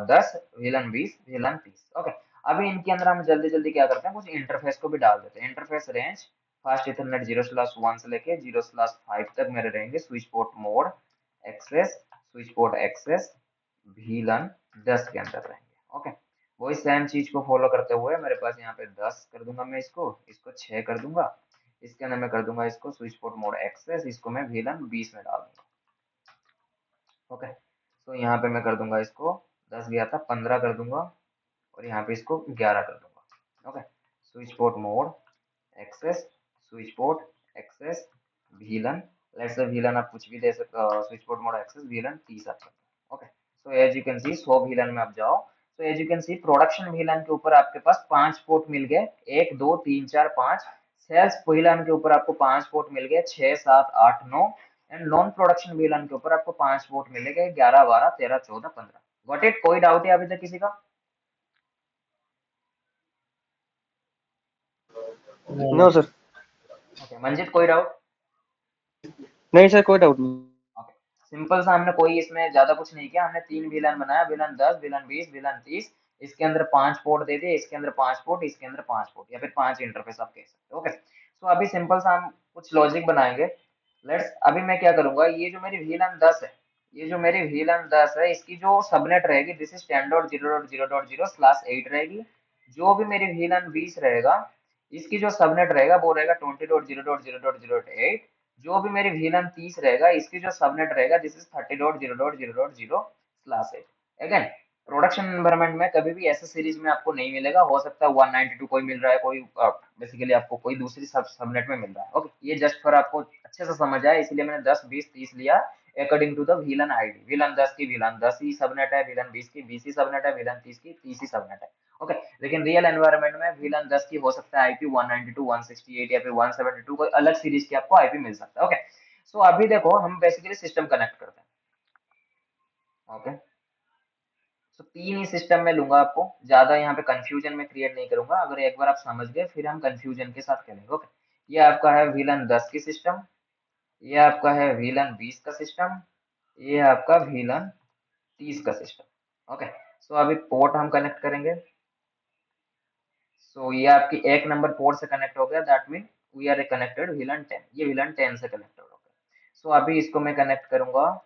10 VLAN 20 VLAN 30। ओके। अभी इनके अंदर हम जल्दी जल्दी क्या करते हैं, कुछ इंटरफेस को भी डाल देते हैं। इंटरफेस रेंज फास्ट इथरनेट 0/1 से लेके 0/5 तक मेरे रहेंगे। Switch port mode access, switch port access VLAN 10 के अंदर रहेंगे। ओके। वही सेम चीज को फॉलो करते हुए मेरे पास यहाँ पे 10 कर दूंगा मैं, इसको इसको 6 कर दूंगा, इसके अंदर मैं कर दूंगा इसको स्विच पोर्ट मोड एक्सेस, इसको मैं VLAN 20 में डाल दूंगा। ओके। तो यहाँ पे मैं कर दूंगा इसको, 10 गया था 15 कर दूंगा, और यहाँ पे इसको 11 कर दूंगा। Okay, switch port mode access, switch port access VLAN, let's say VLAN आप कुछ भी दे सकते हो, switch port mode access VLAN 30 आप करते हो। Okay, so as you can see 100 VLAN में आप जाओ, तो as you can see production VLAN के ऊपर आपके पास 5 पोर्ट मिल गए, 1 2 3 4 5। सेल्स VLAN के ऊपर आपको 5 पोर्ट मिल गए, 6 7 8 9। एंड नॉन प्रोडक्शन VLAN के ऊपर आपको 5 पोर्ट मिलेंगे, 11 12 13 14 15। Got it? कोई डाउट है अभी तक किसी का? No sir. ओके, मंजित कोई डाउट? नहीं सर, कोई डाउट नहीं। ओके, सिंपल सा, हमने कोई इसमें ज्यादा कुछ नहीं किया, हमने 3 VLAN बनाया, VLAN 10 VLAN 20 VLAN 30। इसके अंदर 5 पोर्ट दे दिए, इसके अंदर 5 पोर्ट, इसके अंदर 5 पोर्ट, या फिर 5 इंटरफेस आप कह सकते हो। ओके, सो अभी सिंपल सा हम कुछ लॉजिक बनाएंगे। लेट्स, अभी मैं क्या करूंगा, ये जो मेरी VLAN 10 है, ये जो मेरी VLAN 10 है, इसकी जो सबनेट रहेगी दिस इज 10.0.0.0/8 रहेगी। जो भी मेरी VLAN 20 रहेगा, इसकी जो सबनेट रहेगा वो रहेगा 20.0.0.0.8। जो भी मेरी VLAN 30 रहेगा, इसकी जो सबनेट रहेगा this is 30.0.0.0/8। Again, production environment में कभी भी ऐसे सीरीज में आपको नहीं मिलेगा, हो सकता है 192 कोई मिल रहा है, कोई बेसिकली आपको कोई दूसरी सबनेट में मिल रहा है। ओके, ये जस्ट फॉर आपको अच्छे से समझ आए, इसलिए मैंने 10 20 30 लिया according to the VLAN ID. VLAN 10 की VLAN 10 ही सबनेट है, VLAN 20 की 20 ही सबनेट है, VLAN 30 की 30 ही सबनेट है। ओके, लेकिन रियल एनवायरनमेंट में VLAN 10 की हो सकता है आईपी 192 168 या फिर 172, कोई अलग सीरीज की आपको आईपी मिल सकता है। ओके, सो अभी देखो हम बेसिकली सिस्टम कनेक्ट करते हैं। ओके, तो 3 ही सिस्टम में लूंगा, आपको ज्यादा यहाँ पे कंफ्यूजन में क्रिएट नहीं करूंगा, अगर एक बार आप समझ गए फिर हम कंफ्यूजन के साथ करेंगे। ओके, ये आपका है VLAN 10 की सिस्टम, ये आपका है VLAN 20 का सिस्टम, ये आपका VLAN 30 का सिस्टम। ओके, सो अभी पोर्ट हम कनेक्ट करेंगे। सो ये आपकी एक नंबर पोर्ट से कनेक्ट हो गया, that mean we are connected VLAN 10, ये VLAN 10 से कनेक्टेड हो गया। सो अभी इसको मैं कनेक्ट करूंगा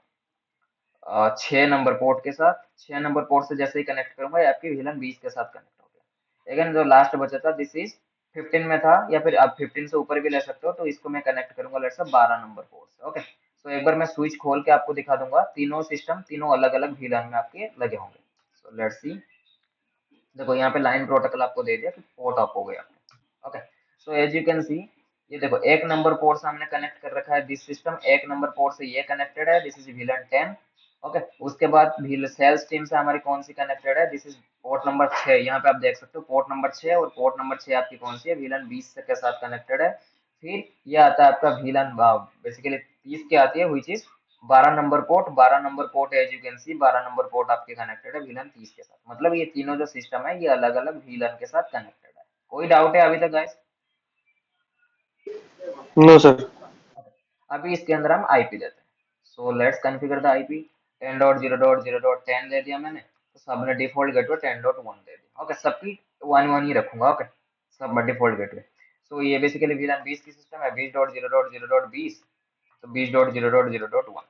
6 नंबर पोर्ट के साथ। 6 नंबर पोर्ट से जैसे ही कनेक्ट करूंगा, ये आपकी VLAN 20 के साथ कनेक्ट हो गया। अगेन जो लास्ट बचा था दिस इज 15 में था, या फिर आप 15 से ऊपर भी ले सकते हो, तो इसको मैं कनेक्ट करूंगा लेट्स से 12 नंबर पोर्ट से। ओके, सो एक बार मैं स्विच खोल के आपको दिखा दूंगा, तीनों सिस्टम तीनों अलग अलग VLAN में आपके लगे होंगे। सो लेट्स सी, देखो यहाँ पे लाइन प्रोटोकॉल आपको दे दिया कि पोर्ट ऑफ हो गया। Okay, so as you can see, ये देखो एक नंबर पोर्ट से हमने कनेक्ट कर रखा है दिस सिस्टम, एक नंबर पोर्ट से ये कनेक्टेड है, दिस इज VLAN 10। ओके, उसके बाद सेल्स टीम से हमारी कौन सी कनेक्टेड है, दिस इज पोर्ट नंबर 6। यहाँ पे आप देख सकते हो पोर्ट नंबर 6, और पोर्ट नंबर 6 आपकी कौन सी है, VLAN 20 के साथ कनेक्टेड है। फिर ये आता है आपका VLAN बेसिकली 30 की आती है which is 12 number port. 12 number port as you can see, 12 number port आपके कनेक्टेड है VLAN 30 के साथ। मतलब ये तीनों जो सिस्टम है ये अलग अलग VLAN के साथ कनेक्टेड है। कोई डाउट है अभी तक गाइस? No sir. अभी इसके अंदर हम आईपी देते हैं। सो लेट्स कॉन्फ़िगर द आईपी। 10.0.0.10 दे दिया मैंने, तो सबने डिफॉल्ट गेटवे 10.1 दे दिया। ओके, सबकी 1 1 ही रखूंगा। ओके, सब डिफॉल्ट गेटवे। सो ये बेसिकली VLAN 20 की सिस्टम है, 20.0.0.20, तो 20.0.0.1।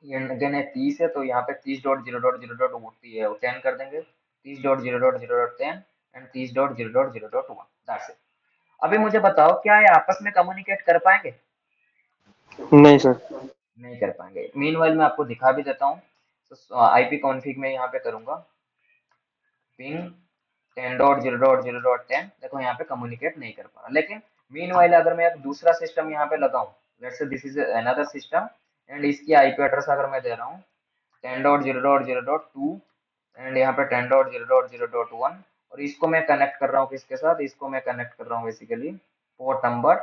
ये अगेन है 30 है, तो यहाँ पे 30.0.0.10 कर देंगे, 30.0.0.10 एंड 30.0.0.1। That's it. अभी मुझे बताओ, क्या ये आपस में कम्युनिकेट कर पाएंगे? नहीं सर। नहीं कर पाएंगे। मीनवाइल मैं आपको दिखा भी देता हूँ। तो आईपी कॉन्फ़िग में यहाँ पे करूंगा पिंग 10.0.0.10, देखो यहाँ पे कम्युनिकेट नहीं कर पा रहा। लेकिन मीनवाइल अगर मैं एक दूसरा सिस्टम यहाँ पे लगाऊं, let's say this is another system, and इसकी आईपी एड्रेस अगर मैं दे रहा हूँ 10.0.0.2 एंड यहाँ पे 10.0.0.1, और इसको मैं कनेक्ट कर रहा हूँ किसके साथ, इसको मैं कनेक्ट कर रहा हूँ बेसिकली पोर्ट नंबर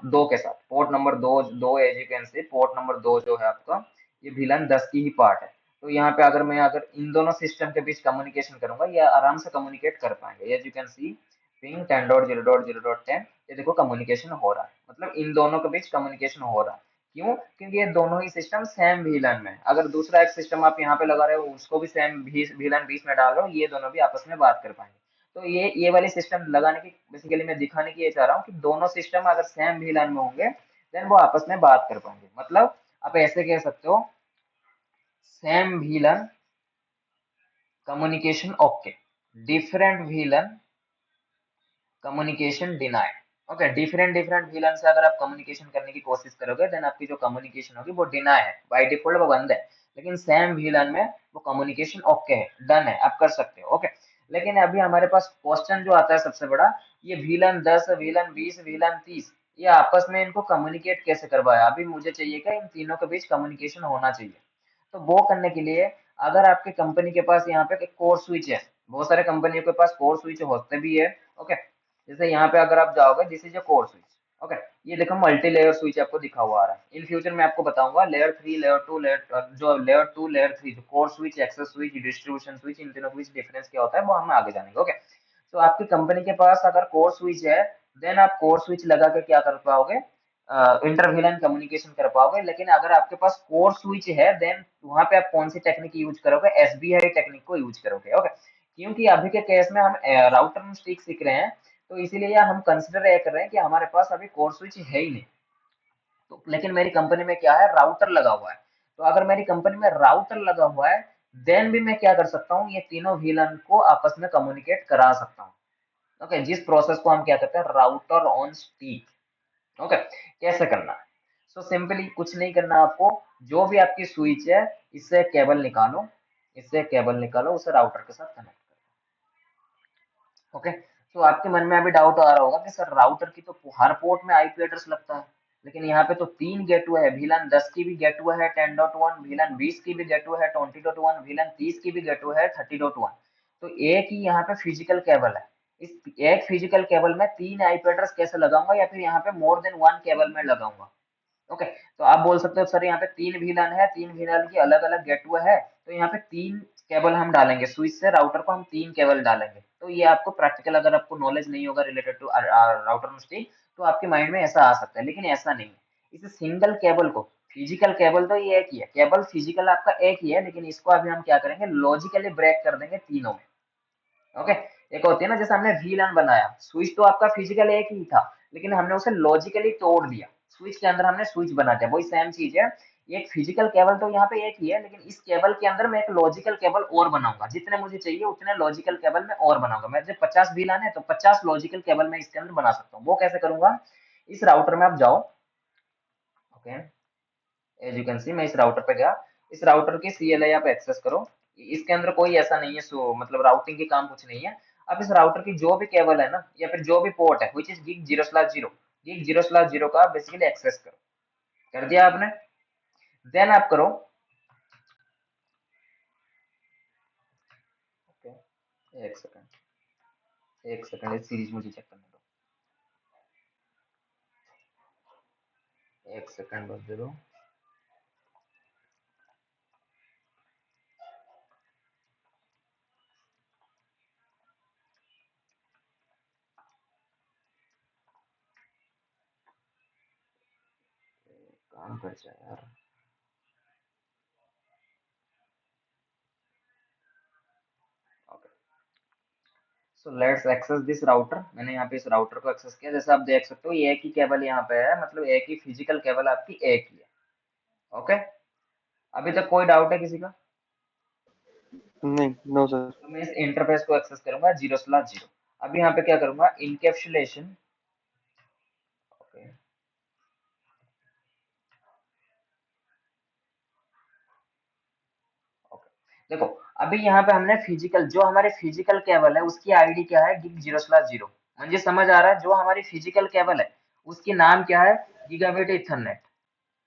2 के साथ। Port number 2 as you can say, port number 2 जो है आपका, ये VLAN 10 की ही पार्ट है। तो यहाँ पे अगर इन दोनों सिस्टम के बीच कम्युनिकेशन करूंगा, ये आराम से कम्युनिकेट कर पाएंगे। As you can see ping 10.0.0.10, ये देखो कम्युनिकेशन हो रहा है, मतलब इन दोनों के बीच कम्युनिकेशन हो रहा है। क्यों? क्योंकि ये दोनों ही सिस्टम सेम VLAN में है। अगर दूसरा एक सिस्टम आप यहाँ पे लगा रहे हो, उसको भी सेम VLAN 20 में डाल रहे हो, ये दोनों भी आपस में बात कर पाएंगे। तो ये वाली सिस्टम लगाने की बेसिकली मैं दिखाने की ये चाह रहा हूँ कि दोनों सिस्टम अगर सेम VLAN में होंगे, देन वो आपस में बात कर पाएंगे। मतलब आप ऐसे कह सकते हो, same VLAN communication okay, different VLAN communication denied. Okay, different different VLAN से अगर आप कम्युनिकेशन करने की कोशिश करोगे, देन आपकी जो कम्युनिकेशन होगी वो डिनाई है, बाय डिफॉल्ट वो बंद है। लेकिन सेम VLAN में वो कम्युनिकेशन ओके है, डन है, आप कर सकते हो। ओके, लेकिन अभी हमारे पास क्वेश्चन जो आता है सबसे बड़ा, ये VLAN 10, VLAN 20, VLAN 30, ये आपस में इनको कम्युनिकेट कैसे करवाया। अभी मुझे चाहिए कि इन तीनों के बीच कम्युनिकेशन होना चाहिए। तो वो करने के लिए, अगर आपके कंपनी के पास यहाँ पे कोर स्विच है, बहुत सारे कंपनियों के पास कोर स्विच होते भी है। ओके, जैसे यहाँ पे अगर आप जाओगे, this is A core switch. Okay, ये देखो मल्टी लेयर स्विच आपको दिखा हुआ आ रहा है। इन फ्यूचर मैं आपको बताऊंगा लेयर 3, लेयर 2, लेयर 2, लेयर 3, जो core switch, access switch, distribution switch, इन तीनों के बीच डिफरेंस क्या होता है वो हम आगे जानेंगे। ओके, तो आपकी कंपनी के पास अगर कोर स्विच है, देन आप कोर स्विच लगा के क्या कर पाओगे, इंटर VLAN कम्युनिकेशन कर पाओगे। लेकिन अगर आपके पास कोर स्विच है, देन वहां पे आप कौन सी टेक्निक यूज करोगे, SBI टेक्निक को यूज करोगे। ओके, क्योंकि अभी के केस में हम राउटर में स्टिक सीख रहे हैं, तो इसीलिए हम कंसिडर ये कर रहे हैं कि हमारे पास अभी कोर स्विच है ही नहीं। तो लेकिन मेरी कंपनी में क्या है, राउटर लगा हुआ है। तो अगर मेरी कंपनी में राउटर लगा हुआ है, देन भी मैं क्या कर सकता हूँ, ये तीनों VLAN को आपस में कम्युनिकेट करा सकता हूँ। ओके, जिस प्रोसेस को हम क्या कहते हैं, राउटर ऑन स्टिक। ओके, कैसे करना है? सो सिंपली कुछ नहीं करना आपको, जो भी आपकी स्विच है, इससे केबल निकालो, इससे केबल निकालो, उसे राउटर के साथ कनेक्ट करो। ओके, तो आपके मन में अभी डाउट आ रहा होगा कि सर राउटर की तो हर पोर्ट में IP एड्रेस लगता है, लेकिन यहाँ पे तो 3 गेटवे है, VLAN 10 की भी गेटवे है 10.1, VLAN 20 की भी गेटवे है 20.1, VLAN 30 की भी गेटवे है 30.1। तो एक ही यहाँ पे फिजिकल केबल है। इस एक फिजिकल केबल में 3 IP एड्रेस कैसे लगाऊंगा, या फिर यहाँ पे मोर देन 1 केबल में लगाऊंगा। ओके, तो आप बोल सकते हो सर यहाँ पे 3 VLAN है, 3 VLAN की अलग अलग गेटवे है, तो यहाँ पे 3 केबल हम डालेंगे, स्विच से राउटर को हम 3 केबल डालेंगे। तो ये आपको प्रैक्टिकल, अगर आपको नॉलेज नहीं होगा रिलेटेड टू राउटर स्टिक, तो आपके माइंड में ऐसा आ सकता है, लेकिन ऐसा नहीं है। इसे सिंगल केबल को, फिजिकल केबल तो ये एक ही है, केबल फिजिकल आपका एक ही है, लेकिन इसको अभी हम क्या करेंगे, लॉजिकली ब्रेक कर देंगे तीनों में। ओके, एक होती है ना, जैसे हमने VLAN बनाया, स्विच तो आपका फिजिकल एक ही था, लेकिन हमने उसे लॉजिकली तोड़ दिया, स्विच के अंदर हमने स्विच बना दिया। वही सेम चीज है, एक फिजिकल केबल तो यहाँ पे एक ही है, लेकिन इस केबल के अंदर मैं एक लॉजिकल केबल और बनाऊंगा, जितने मुझे चाहिए उतने लॉजिकल केबल में और बनाऊंगा। मैं जब 50 VLAN है तो 50 लॉजिकल केबल में इसके अंदर बना सकता हूँ। वो कैसे करूंगा, इस राउटर में आप जाओ। Okay, as you can see मैं इस राउटर पे गया, इस राउटर की CLI आप एक्सेस करो। इसके अंदर कोई ऐसा नहीं है, सो मतलब राउटिंग के काम कुछ नहीं है। अब इस राउटर की जो भी केबल है ना, या फिर जो भी पोर्ट है, विच इज गिग 0/0, गिग 0/0 का बेसिकली एक्सेस करो। कर दिया आपने, देन आप करो। ओके, एक सेकंड, एक सेकंड, इस सीरीज मुझे चेक करने दो, एक सेकंड बस दे दो। काम कर जाए यार। Okay, so let's access this router. मैंने यहाँ पे इस राउटर को एक्सेस किया, जैसे आप देख सकते हो ये एक ही केबल यहाँ पे है, मतलब एक ही फिजिकल केबल आपकी एक ही है। ओके, अभी तक कोई डाउट है किसी का? नहीं, नो सर। तो मैं इस इंटरफेस को एक्सेस करूंगा 0/0। अभी यहाँ पे क्या करूंगा, इनकैप्सुलेशन। ओके, ओके, देखो अभी यहाँ पे हमने फिजिकल, जो हमारे फिजिकल केबल है उसकी आईडी क्या है, गिग 0/0। मुझे समझ आ रहा है, जो हमारी फिजिकल केबल है उसकी नाम क्या है, गीगाबिट ईथरनेट।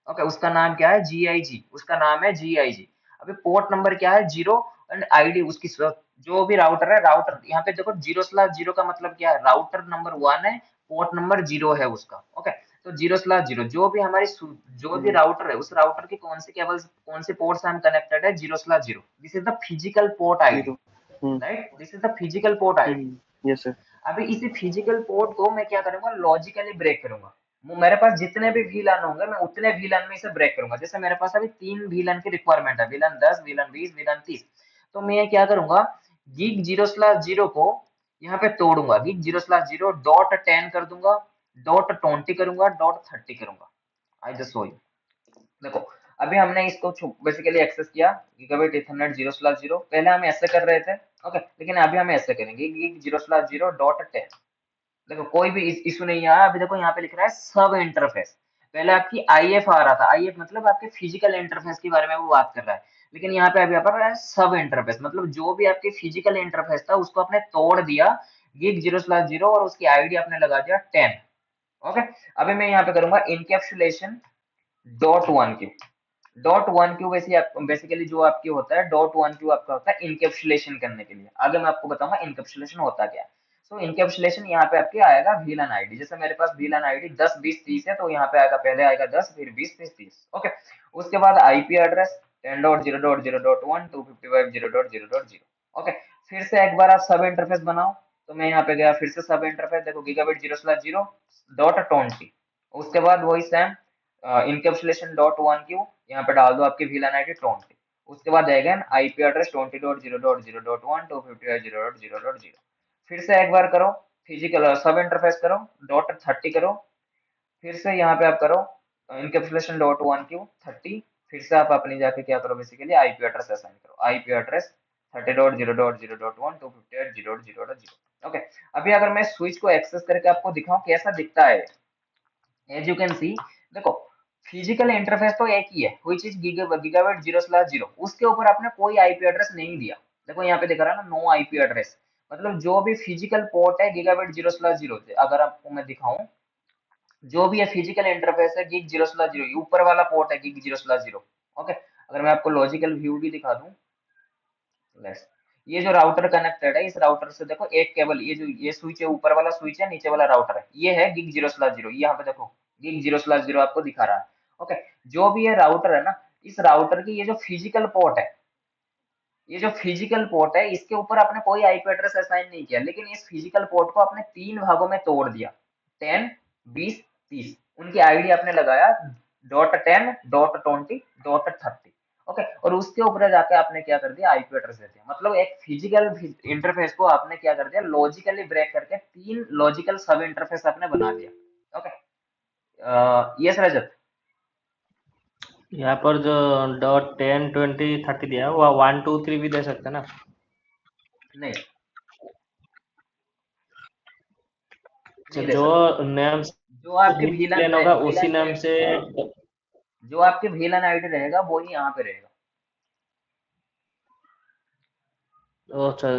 ओके, उसका नाम क्या है, GIG, उसका नाम है GIG। अभी पोर्ट नंबर क्या है, 0, एंड आईडी उसकी जो भी राउटर है, राउटर यहाँ पे देखो 0/0 का मतलब क्या है, राउटर नंबर 1 है, पोर्ट नंबर 0 है उसका। ओके, तो 0/0 जो भी हमारी जो भी राउटर है, उस राउटर की कौन सी केबल, कौन से पोर्ट से हम कनेक्टेड है, 0/0। This is the physical port ID, 0। Hmm. Right, this is the physical port ID. Yes sir. अभी इसी फिजिकल पोर्ट को मैं क्या करूंगा, लॉजिकली ब्रेक करूंगा। मेरे पास जितने भी VLAN होंगे, मैं उतने VLAN में इसे ब्रेक करूंगा। जैसे मेरे पास अभी 3 VLAN की रिक्वायरमेंट है, VLAN 10, VLAन 20, VLAN 30। तो मैं क्या करूंगा, गीग 0/0 को यहाँ पे तोड़ूंगा, गीग 0/0 .10 कर दूंगा, .20 करूंगा, .30 करूंगा। I just show you. देखो अभी हमने इसको बेसिकली एक्सेस किया, गीगाबिट ईथरनेट 0/0। पहले हम ऐसे कर रहे थे, ओके, लेकिन अभी हम ऐसे करेंगे, गीग 0/0 .10। देखो कोई भी इशू नहीं आया। अभी देखो यहाँ पे लिख रहा है सब इंटरफेस, पहले आपकी आईएफ आ रहा था, आईएफ मतलब आपके फिजिकल इंटरफेस के बारे में वो बात कर रहा है, लेकिन यहाँ पे अभी यहाँ पर सब इंटरफेस, मतलब जो भी आपके फिजिकल इंटरफेस था उसको आपने तोड़ दिया gig 0/0 और उसकी आईडी आपने लगा दिया 10। ओके, अभी मैं यहाँ पे करूंगा इनकैप्सुलेशन .1q। .1q बेसिकली जो आपकी होता है, .1q आपका होता है इनकैप्सुलेशन करने के लिए। आगे मैं आपको बताऊंगा इनकैप्सुलेशन होता क्या है। सो इनकैप्सुलेशन यहाँ पे आपके आएगा VLAN आईडी, जैसे मेरे पास VLAN आईडी 10 20 30 है, तो यहाँ पे आएगा, पहले आएगा 10, फिर 20, फिर 30। ओके, उसके बाद आईपी एड्रेस 10.0.0.1 255.0.0.0। ओके, फिर से एक बार आप सब इंटरफेस बनाओ, तो मैं यहाँ पे गया, फिर से सब इंटरफेस देखो गीगाबिट 0/0.20। उसके बाद वही सेम इनकैप्सुलेशन .1q, यहाँ पे डाल दो आपकी VLAN आईडी 20। उसके बाद अगेन आईपी एड्रेस 20.0.0.1 255.0.0.0। फिर से एक बार करो, फिजिकल सब इंटरफेस करो, .30 करो, फिर से यहाँ पे आप करो इनकैप्सुलेशन .1q 30। फिर से आप अपनी जाके क्या करो, बेसिकली आईपी एड्रेस असाइन करो, आईपी एड्रेस 30.0.0.1 258.0.0.0। ओके, अभी अगर मैं स्विच को एक्सेस करके आपको दिखाऊं कैसा दिखता है, एज यू कैन सी, देखो फिजिकल इंटरफेस तो एक ही है, व्हिच इज गीगाबिट 0/0, उसके ऊपर आपने कोई आईपी एड्रेस नहीं दिया। देखो यहाँ पे दिख रहा है ना, नो आईपी एड्रेस, मतलब जो भी फिजिकल पोर्ट है गीगाबिट 0/0 से, अगर आपको मैं दिखाऊं जो भी है फिजिकल इंटरफेस है गिग 0/0, ऊपर वाला पोर्ट है गिग 0/0। ओके, अगर मैं आपको लॉजिकल व्यू भी दिखा दूं, लेट्स, ये जो राउटर कनेक्टेड है, इस राउटर से देखो एक केबल, ये स्विच है, ऊपर वाला स्विच है, नीचे वाला राउटर है, ये है गिग 0/0, यहाँ पे देखो गिग 0/0 आपको दिखा रहा है। ओके, जो भी ये राउटर है ना, इस राउटर की ये जो फिजिकल पोर्ट है, ये जो फिजिकल पोर्ट है, इसके ऊपर आपने कोई आईपी एड्रेस असाइन नहीं किया, लेकिन इस फिजिकल पोर्ट को आपने 3 भागों में तोड़ दिया, 10 20 30, उनकी आईडी आपने लगाया .10 .20 .30। ओके, और उसके ऊपर जाके आपने क्या कर दिया, आईपी एड्रेस दे दिया, मतलब एक फिजिकल इंटरफेस को आपने क्या कर दिया, लॉजिकली ब्रेक करके 3 लॉजिकल सब इंटरफेस आपने बना दिया। ओके, यस रजत। यहाँ पर जो .10 20 30 दिया है वो 1 2 3 भी दे सकते हैं ना? नहीं, तो नहीं दे जो सकते। नेम जो आपके प्लेन होगा उसी नाम से। जो आपके VLAN आईडी रहेगा वो ही यहाँ पे रहेगा। अच्छा,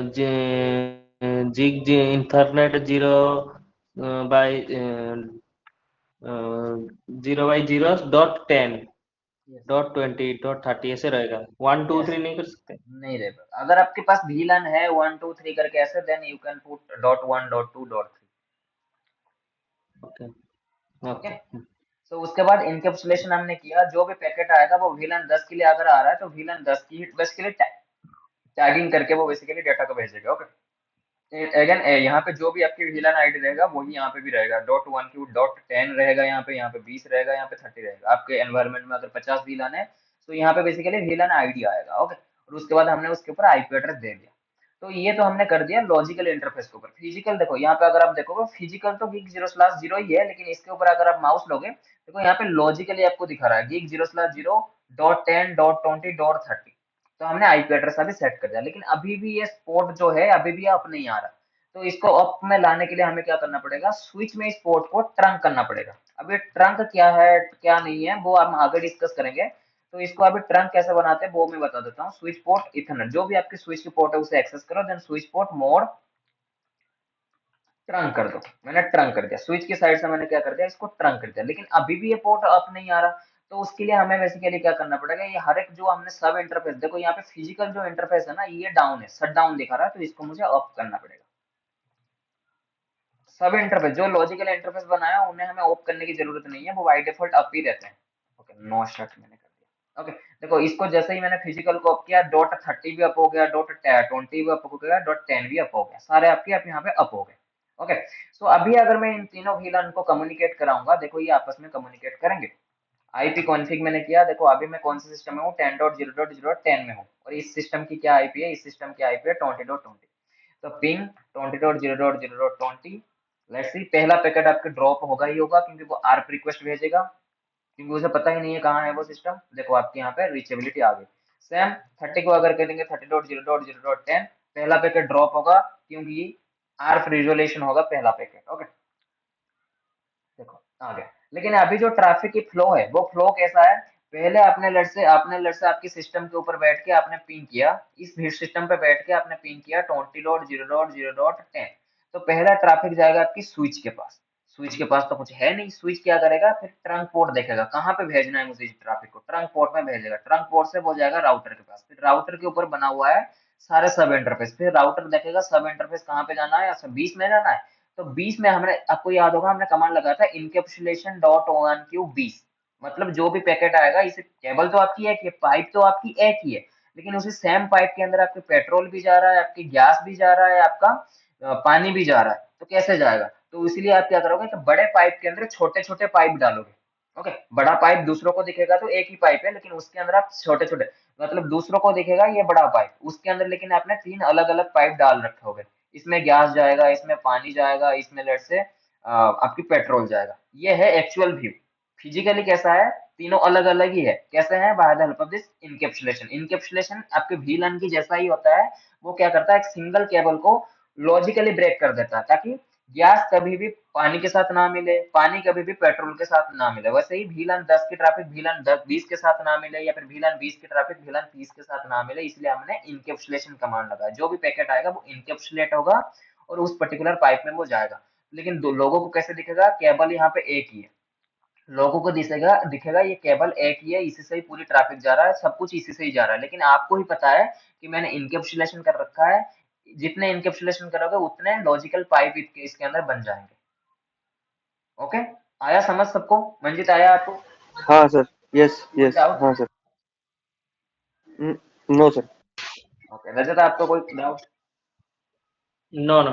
जिग जी इंटरनेट 0/0 Yes. .20 .30 ऐसे रहेगा, 1 2 यस, 3 नहीं कर सकते? नहीं रहेगा। अगर आपके पास VLAN है 1 2 3 करके ऐसे, then you can put .1 .2 .3। Okay okay, okay. तो उसके बाद इनकैप्सुलेशन हमने किया, जो भी पैकेट आएगा वो VLAN 10 के लिए अगर आ रहा है तो VLAN 10 की बेसिकली टैगिंग करके वो बेसिकली डाटा को भेजेगा। ओके, अगेन यहाँ पे जो भी आपकी VLAN आईडी रहेगा वही यहाँ पे भी रहेगा, .1q .10 रहेगा, यहाँ पे 20 रहेगा, यहाँ पे 30 रहेगा। आपके एनवायरनमेंट में अगर 50 VLAN है तो यहाँ पे बेसिकली VLAN आईडी आएगा। ओके, और उसके बाद हमने उसके ऊपर आईपी एड्रेस दे दिया। तो ये तो हमने कर दिया लॉजिकल इंटरफेस के ऊपर। फिजिकल देखो यहाँ पे अगर आप देखोगे, फिजिकल तो गिग 0/0 ही है, लेकिन इसके ऊपर अगर आप माउस लोगे, देखो यहाँ पे लॉजिकली आपको दिखा रहा है गिग 0/0 .10 .20 .30। तो हमने आईपी एड्रेस अभी सेट कर दिया, लेकिन अभी भी ये पोर्ट जो है अभी भी अप नहीं आ रहा। तो इसको अप में लाने के लिए हमें क्या करना पड़ेगा, स्विच में इस पोर्ट को ट्रंक करना पड़ेगा। अब ये ट्रंक क्या है क्या नहीं है वो हम आगे डिस्कस करेंगे। तो इसको अभी ट्रंक कैसे बनाते हैं वो मैं बता देता हूँ। स्विच पोर्ट इथरनेट, जो भी आपकी स्विच की पोर्ट है उसे एक्सेस करो, then switch port mode trunk कर दो। मैंने ट्रंक कर दिया, स्विच की साइड से मैंने क्या कर दिया, इसको ट्रंक कर दिया, लेकिन अभी भी ये पोर्ट अप नहीं आ रहा। तो उसके लिए हमें बेसिकली क्या करना पड़ेगा, ये हर एक जो हमने सब इंटरफेस, देखो यहाँ पे फिजिकल जो इंटरफेस है ना ये डाउन है, शट डाउन दिखा रहा है, तो इसको मुझे अप करना पड़ेगा। सब इंटरफेस जो लॉजिकल इंटरफेस बनाया उन्हें हमें ऑफ करने की जरूरत नहीं है, वो बाय डिफॉल्ट अप ही रहते हैं। ओके, नो शट मैंने कर दिया। ओके, देखो इसको जैसे ही मैंने फिजिकल को अप किया, .30 भी अप हो गया, .20 भी अप हो गया, .10 भी अप हो गया, सारे आपके आप यहाँ पे अप हो गए। ओके, सो अभी अगर मैं इन तीनों VLAN को कम्युनिकेट कराऊंगा, देखो ये आपस में कम्युनिकेट करेंगे। आईपी कॉन्फ़िग मैंने किया, देखो अभी मैं कौन से सिस्टम में हूँ, 10.0.0.10 में हूँ, और इस सिस्टम की क्या आईपी है, इस सिस्टम की आईपी है 20.20। तो पिंग 20.0.0.20। लेट्स सी, पहला पैकेट आपके ड्रॉप होगा ही होगा, क्योंकि वो आर्प रिक्वेस्ट भेजेगा, क्योंकि उसे पता ही नहीं है कहाँ है वो सिस्टम। देखो आपके यहाँ पे रीचेबिलिटी आ गई। सेम 30 को अगर करेंगे 30.0.0.10, पहला पैकेट ड्रॉप होगा, क्योंकि आर्प रिजोल्यूशन होगा पहला पैकेट। ओके, देखो आ गया। लेकिन अभी जो ट्रैफिक की फ्लो है वो फ्लो कैसा है, पहले आपने लेट से आपकी सिस्टम के ऊपर बैठ के आपने पिंग किया, इस सिस्टम पे बैठ के आपने पिंग किया 20.0.0.10, तो पहला ट्रैफिक जाएगा आपकी स्विच के पास। स्विच के पास तो कुछ है नहीं, स्विच क्या करेगा, फिर ट्रंक पोर्ट देखेगा कहाँ पे भेजना है मुझे इस ट्रैफिक को, ट्रंक पोर्ट में भेजेगा, ट्रंक पोर्ट से वो जाएगा राउटर के पास, फिर राउटर के ऊपर बना हुआ है सारे सब इंटरफेस, फिर राउटर देखेगा सब इंटरफेस कहाँ पे जाना है, अच्छा 20 में जाना है, तो 20 में हमने, आपको याद होगा हमने कमांड लगाया था इनकैप्सुलेशन डॉट ऑन क्यू 20, मतलब जो भी पैकेट आएगा, इसे केबल तो आपकी एक ही है, पाइप तो आपकी एक ही है, लेकिन उसी सेम पाइप के अंदर आपके पेट्रोल भी जा रहा है, आपकी गैस भी जा रहा है, आपका पानी भी जा रहा है, तो कैसे जाएगा, तो इसलिए आप क्या करोगे, तो बड़े पाइप के अंदर छोटे छोटे पाइप डालोगे। ओके, बड़ा पाइप दूसरों को दिखेगा तो एक ही पाइप है, लेकिन उसके अंदर आप छोटे छोटे, मतलब दूसरों को दिखेगा ये बड़ा पाइप, उसके अंदर लेकिन आपने 3 अलग अलग पाइप डाल रखे होंगे, इसमें गैस जाएगा, इसमें पानी जाएगा, इसमें लेट से आपकी पेट्रोल जाएगा। ये है एक्चुअल व्यू। फिजिकली कैसा है, तीनों अलग अलग ही है, कैसे हैं, bye the help of this encapsulation. Encapsulation आपके VLAN की जैसा ही होता है, वो क्या करता है, एक सिंगल केबल को लॉजिकली ब्रेक कर देता है, ताकि गैस कभी भी पानी के साथ ना मिले, पानी कभी भी पेट्रोल के साथ ना मिले, वैसे ही VLAN 10 की ट्रैफिक VLAN 10 20 के साथ ना मिले, या फिर VLAN 20 की ट्रैफिक VLAN 30 के साथ ना मिले, इसलिए हमने इनकैप्सुलेशन कमांड लगाया, जो भी पैकेट आएगा वो इनकैप्सुलेट होगा और उस पर्टिकुलर पाइप में वो जाएगा। लेकिन दो लोगों को कैसे दिखेगा, केबल यहाँ पे एक ही है, लोगों को दिखेगा दिखेगा ये केबल एक ही है, इसी से ही पूरी ट्रैफिक जा रहा है, सब कुछ इसी से ही जा रहा है, लेकिन आपको ही पता है कि मैंने इनकैप्सुलेशन कर रखा है, जितने इनकैप्सुलेशन करोगे उतने लॉजिकल पाइप इसके अंदर बन जाएंगे। ओके, आया समझ सबको, मंजित आया आपको, हाँ सर। यस कोई यस डाउट? हाँ sir. No sir. Okay, Rajat आपको कोई डाउट? No no.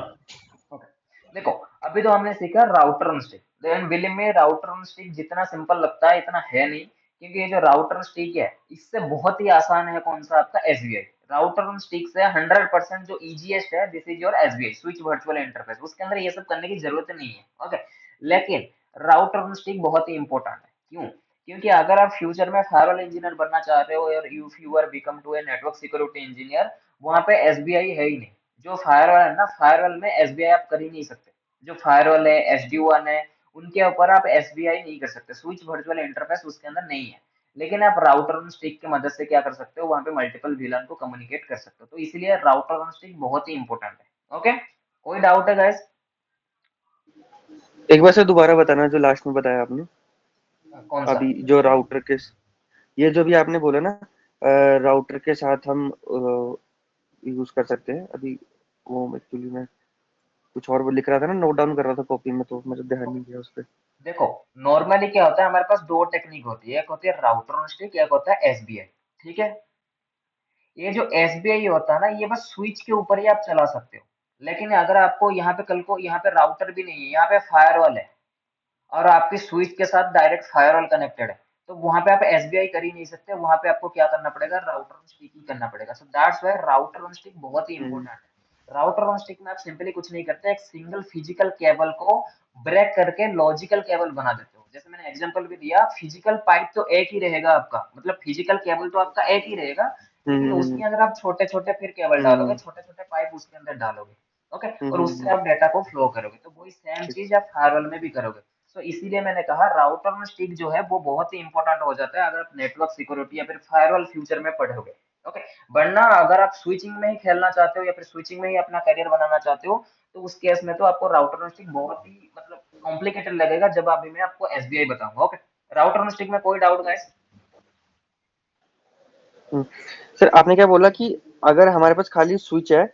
ओके, देखो अभी तो हमने सीखा राउटर ऑन स्टिक, लेकिन बिलीव में राउटर ऑन स्टिक जितना सिंपल लगता है इतना है नहीं, क्योंकि ये जो राउटर ऑन स्टिक है इससे बहुत ही आसान है, कौन सा, आपका एसबीआई। राउटर ऑन स्टिक से 100% जो इजीएस्ट है, this is your SBI switch virtual interface, उसके अंदर ये सब करने की जरूरत नहीं है। ओके, लेकिन राउटर ऑन स्टिक बहुत ही इंपॉर्टेंट है, क्यों, क्योंकि अगर आप फ्यूचर में फायरवॉल इंजीनियर बनना चाहते हो, और if you are become to a network security engineer, वहां पे एसबीआई है ही नहीं, जो फायरवॉल है ना, फायरवॉल में एसबीआई आप कर ही नहीं सकते, जो फायरवॉल है SD1 है, उनके ऊपर आप एसबीआई नहीं कर सकते, स्विच वर्चुअल इंटरफेस उसके अंदर नहीं है, लेकिन आप राउटर ऑन स्टिक की मदद से क्या कर सकते हो, वहां पे मल्टीपल VLAN को कम्युनिकेट कर सकते हो, तो इसलिए राउटर ऑन स्टिक बहुत ही इंपॉर्टेंट है। ओके, कोई डाउट है गाइस? एक बार से दोबारा बताना जो लास्ट में बताया आपने। कौन सा? अभी जो राउटर के, ये जो भी आपने बोला ना, राउटर के साथ हम यूज कर सकते हैं अभी, वो एक्चुअली मैं कुछ और वो लिख रहा था ना, नोट डाउन कर रहा था कॉपी में, तो मुझे ध्यान नहीं गया उस पर। देखो, नॉर्मली क्या होता है, हमारे पास दो टेक्निक होती है, एक होती है राउटर ऑन स्टिक, एक होता है एसबीआई। ठीक है, ये जो एसबीआई होता है ना, ये बस स्विच के ऊपर ही आप चला सकते हो, लेकिन अगर आपको यहाँ पे कल को यहाँ पे राउटर भी नहीं है, यहाँ पे फायरवॉल है, और आपकी स्विच के साथ डायरेक्ट फायरवॉल कनेक्टेड है, तो वहां पे आप एसबीआई कर ही नहीं सकते, वहां पे आपको क्या करना पड़ेगा, राउटर ऑन स्टिक ही करना पड़ेगा। So that's why router on stick बहुत ही हम्म। इंपॉर्टेंट है। राउटर ऑन स्टिक में आप सिंपली कुछ नहीं करते, एक सिंगल फिजिकल केबल को ब्रेक करके लॉजिकल केबल बना देते हो, जैसे मैंने एग्जांपल भी दिया, फिजिकल पाइप तो एक ही रहेगा आपका, मतलब फिजिकल केबल तो आपका एक ही रहेगा, लेकिन हम्म। उसके अंदर आप छोटे छोटे फिर केबल डालोगे, हम्म। छोटे छोटे पाइप उसके अंदर डालोगे। ओके, और उससे हम्म। आप डेटा को फ्लो करोगे, तो वही सेम ठीक। चीज आप फायरवॉल में भी करोगे। तो इसीलिए मैंने कहा राउटर में स्टिक जो है वो बहुत ही इंपॉर्टेंट हो जाता है, अगर आप नेटवर्क सिक्योरिटी या फिर फायरवॉल फ्यूचर में पढ़ोगे। ओके, वरना अगर आप स्विचिंग में ही खेलना चाहते हो या फिर स्विचिंग में ही अपना करियर बनाना चाहते हो, तो उस केस में तो आपको राउटर में स्टिक बहुत ही मतलब कॉम्प्लिकेटेड लगेगा, जब अभी मैं आपको एसबीआई बताऊंगा। ओके, राउटर में स्टिक में कोई डाउट गाइस? हम्म। सर आपने क्या बोला कि अगर हमारे पास खाली स्विच है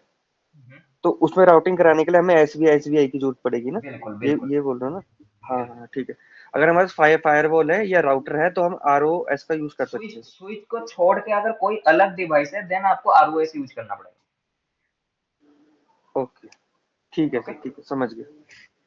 तो उसमें राउटिंग कराने के लिए हमें एसबीआई की जरूरत पड़ेगी ना, बिल्कुल बिल्कुल ये बोल रहे हो ना? हाँ बिल्कुल। हाँ ठीक है। अगर हमारे पास फायरवॉल है या राउटर है तो हम ROS का यूज कर स्विच सकते हैं। स्विच को छोड़ के अगर कोई अलग डिवाइस है, देन आपको आरओएस यूज करना पड़ेगा। ओके, ठीक है ओके, सर, ठीक है, समझ गया।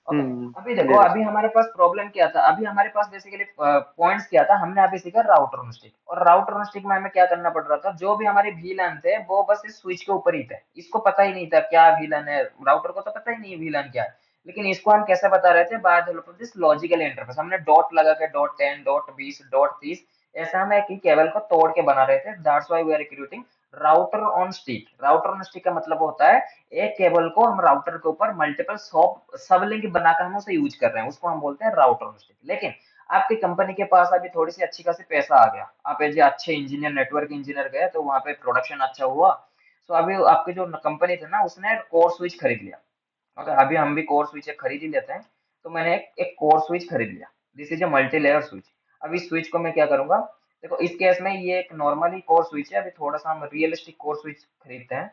ओके, अभी देखो, क्लियर है अभी सर। हमारे पास प्रॉब्लम क्या था, अभी हमारे पास बेसिकली पॉइंट्स क्या था, हमने अभी सीखा राउटर ऑनस्टिक, और राउटर ऑनस्टिक में हमें क्या करना पड़ रहा था, जो भी हमारे VLAN थे वो बस इस स्विच के ऊपर ही थे, इसको पता ही नहीं था क्या VLAN है, राउटर को तो पता ही नहीं है VLAN क्या है, लेकिन इसको हम कैसे बता रहे थे, bye the help of this logical interface, हमने डॉट लगा के .10 .20 .30 ऐसा हम एक ही केबल को तोड़ के बना रहे थे, that's why we are creating router on stick. Router on stick का मतलब होता है एक केबल को हम राउटर के ऊपर मल्टीपल सब सब लिंक बनाकर हम उसे यूज कर रहे हैं, उसको हम बोलते हैं राउटर ऑन स्टिक। लेकिन आपकी कंपनी के पास अभी थोड़ी सी अच्छी खासी पैसा आ गया, आप एज ए अच्छे इंजीनियर, नेटवर्क इंजीनियर गए तो वहां पे प्रोडक्शन अच्छा हुआ, तो अभी आपकी जो कंपनी थी ना उसने कोर स्विच खरीद लिया। ओके, अभी हम भी कोर स्विच खरीद ही लेते हैं, तो मैंने एक कोर स्विच खरीद लिया। This is a multi layer switch. अब इस स्विच को मैं क्या करूंगा, देखो इस केस में ये एक नॉर्मली कोर स्विच है, अभी थोड़ा सा हम रियलिस्टिक कोर स्विच खरीदते हैं।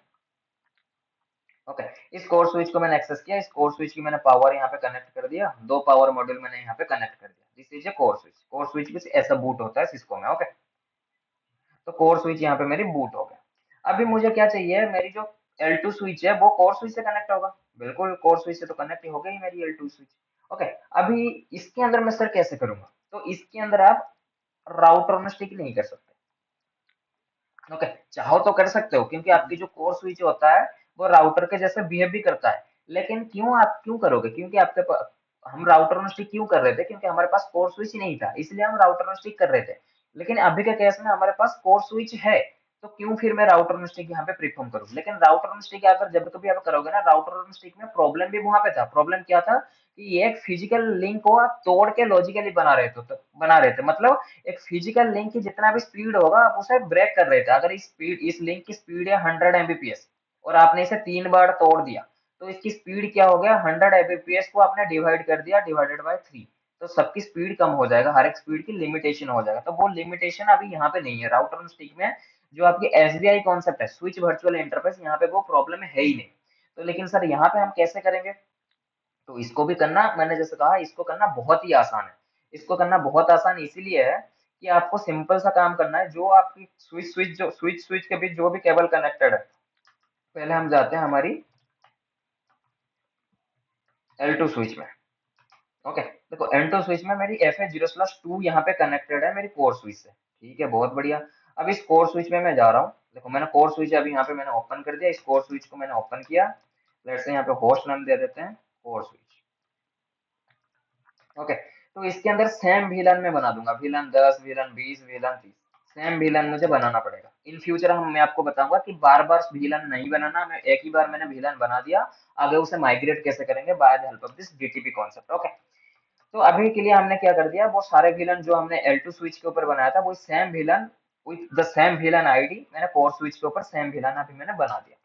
ओके, इस कोर स्विच को मैंने एक्सेस किया, इस कोर स्विच की मैंने पावर यहाँ पे कनेक्ट कर दिया, दो पावर मॉड्यूल मैंने यहाँ पे कनेक्ट कर दिया। This is A core switch. Core switch कुछ ऐसा बूट होता है सिस्को में। ओके, तो कोर स्विच यहाँ पे मेरी बूट हो गया। अभी मुझे क्या चाहिए, मेरी जो L2 स्विच है वो कोर स्विच से कनेक्ट होगा, बिल्कुल कोर स्विच से तो कनेक्ट ही हो गई मेरी L2 स्विच। ओके, अभी इसके अंदर मैं सर कैसे करूंगा, तो इसके अंदर आप राउटर में स्टिक नहीं कर सकते। ओके, चाहो तो कर सकते हो, क्योंकि आपकी जो कोर स्विच होता है वो राउटर के जैसे बिहेव भी करता है, लेकिन क्यों आप क्यों करोगे, क्योंकि आपके पास, हम राउटर में स्टिक क्यों कर रहे थे, क्योंकि हमारे पास कोर स्विच ही नहीं था, इसलिए हम राउटर में स्टिक कर रहे थे। लेकिन अभी के केस में हमारे पास कोर स्विच है, तो क्यों फिर मैं राउटर में स्टिक यहाँ पे प्रीफॉर्म करूँ। लेकिन राउटर में स्टिक अगर जब कभी आप करोगे ना, राउटर में स्टिक में प्रॉब्लम भी वहां पे था। प्रॉब्लम क्या था कि ये एक फिजिकल लिंक को आप तोड़ के लॉजिकली बना रहे थे, मतलब एक फिजिकल लिंक की जितना भी स्पीड होगा आप उसे ब्रेक कर रहे थे। अगर इस लिंक की स्पीड है 100 Mbps और आपने इसे 3 बार तोड़ दिया, तो इसकी स्पीड क्या हो गया, 100 Mbps को आपने डिवाइड कर दिया, डिवाइडेड बाय 3, तो सबकी स्पीड कम हो जाएगा, हर एक स्पीड की लिमिटेशन हो जाएगा। तो वो लिमिटेशन अभी यहाँ पे नहीं है राउटर स्टिक में। जो आपकी एसबीआई कॉन्सेप्ट है, स्विच वर्चुअल इंटरफेस, यहाँ पे वो प्रॉब्लम है ही नहीं। तो लेकिन सर यहाँ पे हम कैसे करेंगे, तो इसको भी करना, मैंने जैसे कहा, इसको करना बहुत ही आसान है। इसको करना बहुत आसान इसीलिए है कि आपको सिंपल सा काम करना है। जो आपकी स्विच के बीच जो भी केबल कनेक्टेड है, पहले हम जाते हैं हमारी L2 स्विच में। ओके, देखो L2 स्विच में मेरी FA0/2 यहाँ पे कनेक्टेड है मेरी कोर स्विच से। ठीक है, बहुत बढ़िया। अब इस कोर स्विच में मैं जा रहा हूँ, देखो मैंने कोर स्विच अभी यहाँ पे मैंने ओपन कर दिया, इस कोर स्विच को मैंने ओपन किया। लेट्स से यहाँ पे होस्ट नाम दे देते हैं कोर स्विच। ओके, तो इसके अंदर सेम VLAN में बना दूंगा, VLAN 10, VLAN 20, VLAN 30, same VLAN मुझे बनाना पड़ेगा। इन फ्यूचर मैं आपको बताऊंगा कि बार बार VLAN नहीं बनाना, मैं एक ही बार मैंने VLAN बना दिया, आगे उसे माइग्रेट कैसे करेंगे bye the help of this DTP concept. Okay, तो अभी के लिए हमने क्या कर दिया, वो सारे VLAN जो हमने L2 स्विच के ऊपर बनाया था, वो same VLAN with the same VLAN ID मैंने कोर स्विच के ऊपर सेम VLAN अभी मैंने बना दिया।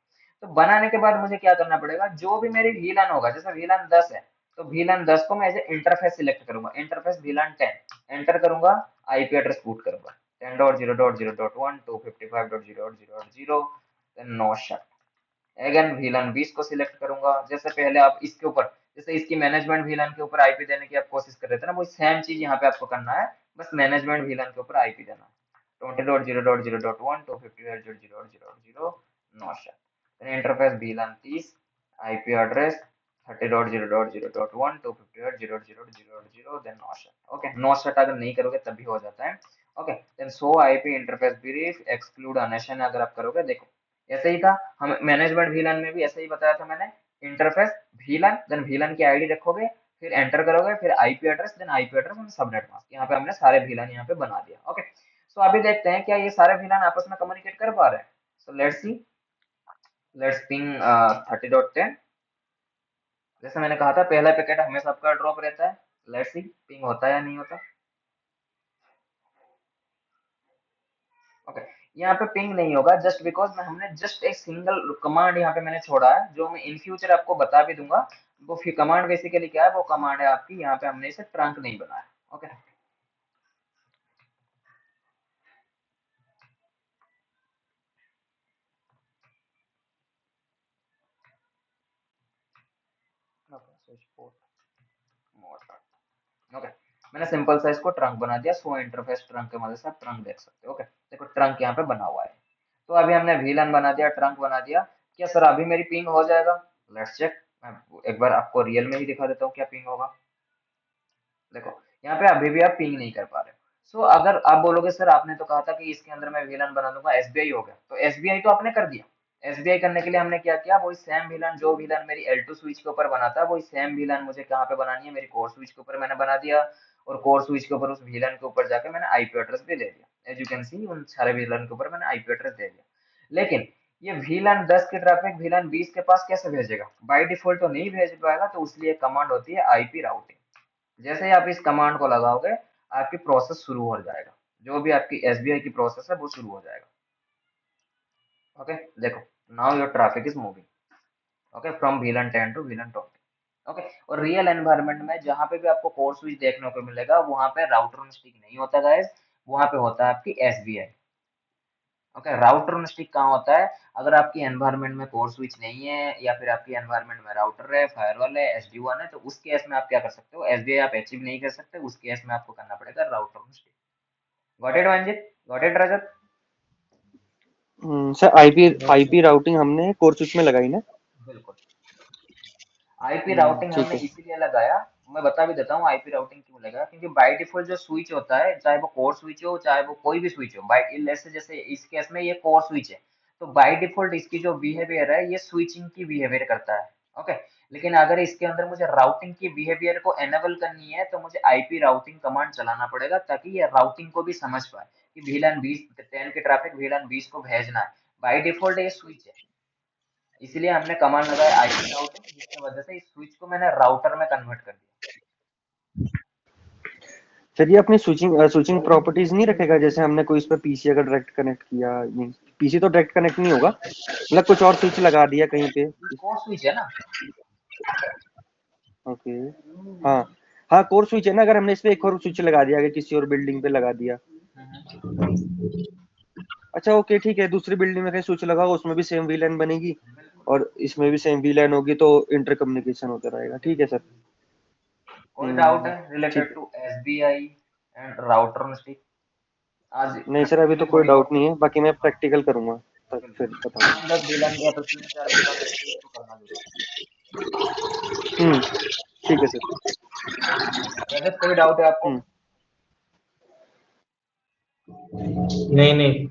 तो बनाने के बाद मुझे क्या करना पड़ेगा, जो भी मेरी VLAN होगा, जैसे VLAN 10 है, तो VLAN 10 को मैं एज ए इंटरफेस सिलेक्ट करूंगा, इंटरफेस VLAN 10 एंटर करूंगा, आईपी एड्रेस पुट करूंगा 10.0.0.1 255.0.0.0, then no shut. Again VLAN 20 को सिलेक्ट करूंगा, जैसे पहले आप इसके ऊपर, जैसे इसकी मैनेजमेंट VLAN के ऊपर आईपी देने की आप कोशिश कर रहे थे ना, वो सेम चीज यहाँ पे आपको करना है, बस मैनेजमेंट VLAN के ऊपर आईपी देना है 20.0.0.1 255.0.0.0, no shut. Interface VLAN 30, IP address 30.0.0.1 255.0.0.0, then no shut. Okay, no shut अगर नहीं करोगे तब भी हो जाता है। Okay, then show IP interface brief exclude unassigned अगर आप करोगे, देखो ऐसे ही था, हम मैनेजमेंट VLAN में भी ऐसे ही बताया था मैंने, इंटरफेस VLAN, देन VLAN की आईडी रखोगे, फिर एंटर करोगे, फिर IP address, then IP address and subnet mask. यहाँ पे हमने सारे VLAN यहाँ पे बना दिया। ओके, सो अभी देखते हैं क्या ये सारे VLAN आपस में कम्युनिकेट कर पा रहे हैं। So let's see, let's ping 30.10। जैसे मैंने कहा था पहला पैकेट हमेशा आपका ड्रॉप रहता है, लेट्स सी पिंग होता है या नहीं होता। ओके, यहाँ पे पिंग नहीं होगा, जस्ट बिकॉज मैं हमने जस्ट एक सिंगल कमांड यहाँ पे मैंने छोड़ा है, जो मैं इन फ्यूचर आपको बता भी दूंगा। वो फिर कमांड बेसिकली क्या है, वो कमांड है आपकी, यहाँ पे हमने इसे ट्रंक नहीं बनाया। ओके, ओके, मैंने सिंपल सा इसको ट्रंक बना दिया, सो इंटरफेस ट्रंक के मदद से आप ट्रंक देख सकते हो। ओके, देखो ट्रंक यहाँ पे बना हुआ है। तो अभी हमने VLAN बना दिया, ट्रंक बना दिया, क्या सर अभी मेरी पिंग हो जाएगा, लेट्स चेक। मैं एक बार आपको रियल में ही दिखा देता हूँ क्या पिंग होगा। देखो यहाँ पे अभी भी आप पिंग नहीं कर पा रहे हो। सो अगर आप बोलोगे सर आपने तो कहा था कि इसके अंदर मैं VLAN बना दूंगा, एसबीआई हो गया, तो एसबीआई तो आपने कर दिया। एसबीआई करने के लिए हमने क्या किया, वही सेम VLAN, जो VLAN मेरी L2 स्विच के ऊपर बना था, वही सेम VLAN मुझे कहाँ पे बनानी है, मेरी कोर स्विच के ऊपर मैंने बना दिया, और कोर स्विच के ऊपर उस VLAN के ऊपर जाके मैंने आईपी एड्रेस भी दे दिया। एज यू कैन सी उन सारे VLAN के ऊपर मैंने आईपी एड्रेस दे दिया। लेकिन ये VLAN 10 की ट्रैफिक VLAN 20 के पास कैसे भेजेगा, बाय डिफॉल्ट तो नहीं भेज पाएगा, तो उसलिए कमांड होती है आईपी राउटिंग। जैसे ही आप इस कमांड को लगाओगे, आपकी प्रोसेस शुरू हो जाएगा, जो भी आपकी एसबीआई की प्रोसेस है वो शुरू हो जाएगा। ओके, देखो now your traffic is moving, okay, from VLAN 10 to VLAN 20। Okay, और रियल एनवायरनमेंट में जहाँ पे भी आपको कोर स्विच देखने को मिलेगा वहाँ पे राउटर ऑन स्टिक नहीं होता गाइस, वहाँ पे होता है आपकी SBI. Okay, router on stick कहाँ होता है? अगर आपकी एनवायरनमेंट में कोर स्विच नहीं है या फिर आपकी एनवायरनमेंट में राउटर है, फायरवॉल है, SD1 है, तो उस केस में आप क्या कर सकते हो? एसबीआई आप अचीव नहीं कर सकते, उस केस में आपको करना पड़ेगा router on stick. Got it Manjit? Got it Rajat? Sir IP routing हमने कोर स्विच में लगाई ना? बिल्कुल। आईपी राउटिंग ठीक हमने है। इसीलिए लगाया, मैं बता भी देता हूँ आईपी राउटिंग क्यों लगाया, क्योंकि बाय डिफॉल्ट जो स्विच होता है, चाहे वो कोर स्विच हो चाहे वो कोई भी स्विच हो, बाय जैसे इस केस में ये कोर स्विच है, तो बाय डिफॉल्ट इसकी जो बिहेवियर है ये स्विचिंग की बिहेवियर करता है। ओके, लेकिन अगर इसके अंदर मुझे राउटिंग की बिहेवियर को एनेबल करनी है तो मुझे आईपी राउटिंग कमांड चलाना पड़ेगा, ताकि ये राउटिंग को भी समझ पाए कि VLAN 20 10 की ट्रैफिक VLAN 20 को भेजना है। बाय डिफॉल्ट ये स्विच है, इसीलिए हमने कमांड लगाया आईपी राउटिंग, जिसकी वजह से इस स्विच को मैंने राउटर में कन्वर्ट कर दिया। सर ये अपनी स्विचिंग प्रॉपर्टीज नहीं रखेगा? जैसे हमने कोई इस पे पीसी अगर डायरेक्ट कनेक्ट किया, नहीं पीसी तो डायरेक्ट कनेक्ट नहीं होगा, मतलब कुछ और स्विच लगा दिया कहीं पे। कोर स्विच है ना? ओके। हाँ हाँ, कोर स्विच है ना, अगर हमने इस पे एक और स्विच लगा दिया, अगर किसी और बिल्डिंग पे लगा दिया। अच्छा ओके ठीक है, दूसरी बिल्डिंग में कहीं स्विच लगाओ, उसमें भी सेम वीलैन बनेगी बिल्कुल। और इसमें भी सेम वीलैन होगी, तो इंटर कम्युनिकेशन होता रहेगा। ठीक है सर। कोई डाउट है ठीक रिलेटेड है। To SBI and router on stick? आज नहीं सर, अभी तो प्रैक्टिकली कोई थोड़ी डाउट बहुत। नहीं है, बाकी मैं हाँ प्रैक्टिकल करूंगा तब फिर बिल्कुल, बताऊंगा। 5-10 VLAN या तो 3-4 VLAN स्टिक तो करना जरूरी ठीक है सर। है। रजत कोई डाउट है आपको? हम्म नहीं नहीं,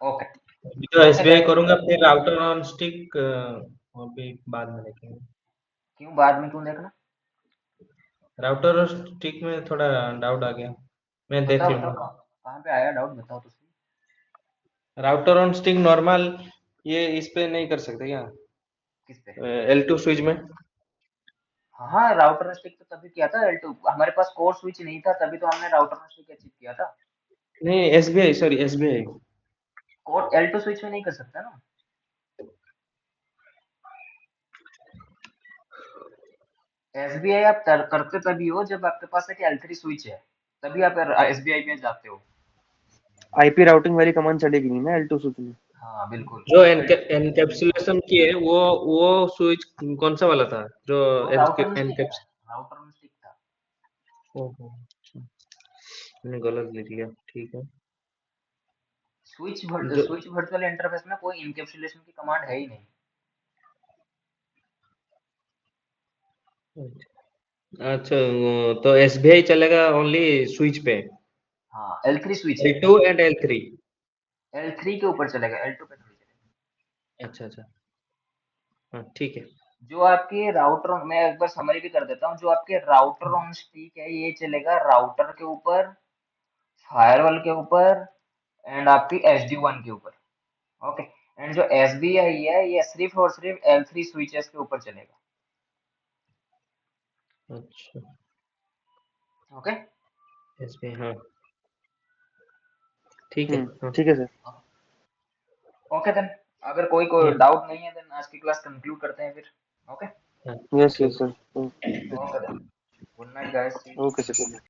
ओके। अभी तो ओके एसबीआई गाइस, करूंगा, फिर राउटर ऑन स्टिक अभी बाद में देखेंगे। क्यों बाद में क्यों देखना? राउटर और स्टिक में थोड़ा डाउट आ गया, मैं देख बताओ बताओ, लूंगा। कहाँ पे आया डाउट, बताओ तो सही। राउटर ऑन स्टिक नॉर्मल ये इस पे नहीं कर सकते क्या? किस पे? L2 स्विच में? हाँ हाँ, राउटर स्टिक तो तभी किया था L2, हमारे पास कोर स्विच नहीं था, तभी तो हमने राउटर स्टिक अचीव किया था। नहीं, SBI, sorry SBI. Core L2 switch में नहीं कर सकता ना। एसबीआई आप करते तभी हो जब आपके पास एक L3 स्विच है, तभी आप एसबीआई में जाते हो। आईपी राउटिंग वाली कमांड चलेगी नहीं ना एल टू स्विच में? हाँ बिल्कुल। जो एनकैप्सुलेशन की है वो स्विच कौन सा वाला था जो वो राउटर में स्टिक था, एनकैप्स? राउटर में स्टिक था। ओहो, अच्छा, मैंने गलत लिख लिया, ठीक है। जो स्विच वर्चुअल इंटरफेस में कोई इनकैप्सुलेशन की कमांड है ही नहीं। अच्छा, तो एसबीआई चलेगा ओनली स्विच पे? हाँ L3 स्विच है, L2 एंड L3? L3 के ऊपर चलेगा, L2 पे थोड़ी चलेगा। अच्छा अच्छा, हाँ ठीक है। जो आपके राउटर, मैं एक बार समरी भी कर देता हूँ, जो आपके राउटर ऑन स्टिक है ये चलेगा राउटर के ऊपर, फायरवॉल के ऊपर एंड आपकी SD1 के ऊपर। ओके, एंड जो एसबीआई है ये सिर्फ और सिर्फ L3 स्विचेस के ऊपर चलेगा। अच्छा, ओके। एसबीआई, हाँ ठीक है, हाँ ठीक है सर। ओके देन, अगर कोई कोई हाँ डाउट नहीं है देन आज की क्लास कंक्लूड करते हैं फिर। ओके। हाँ, यस ठीक। Yes sir. Okay then, good night guys, see you. Okay sir.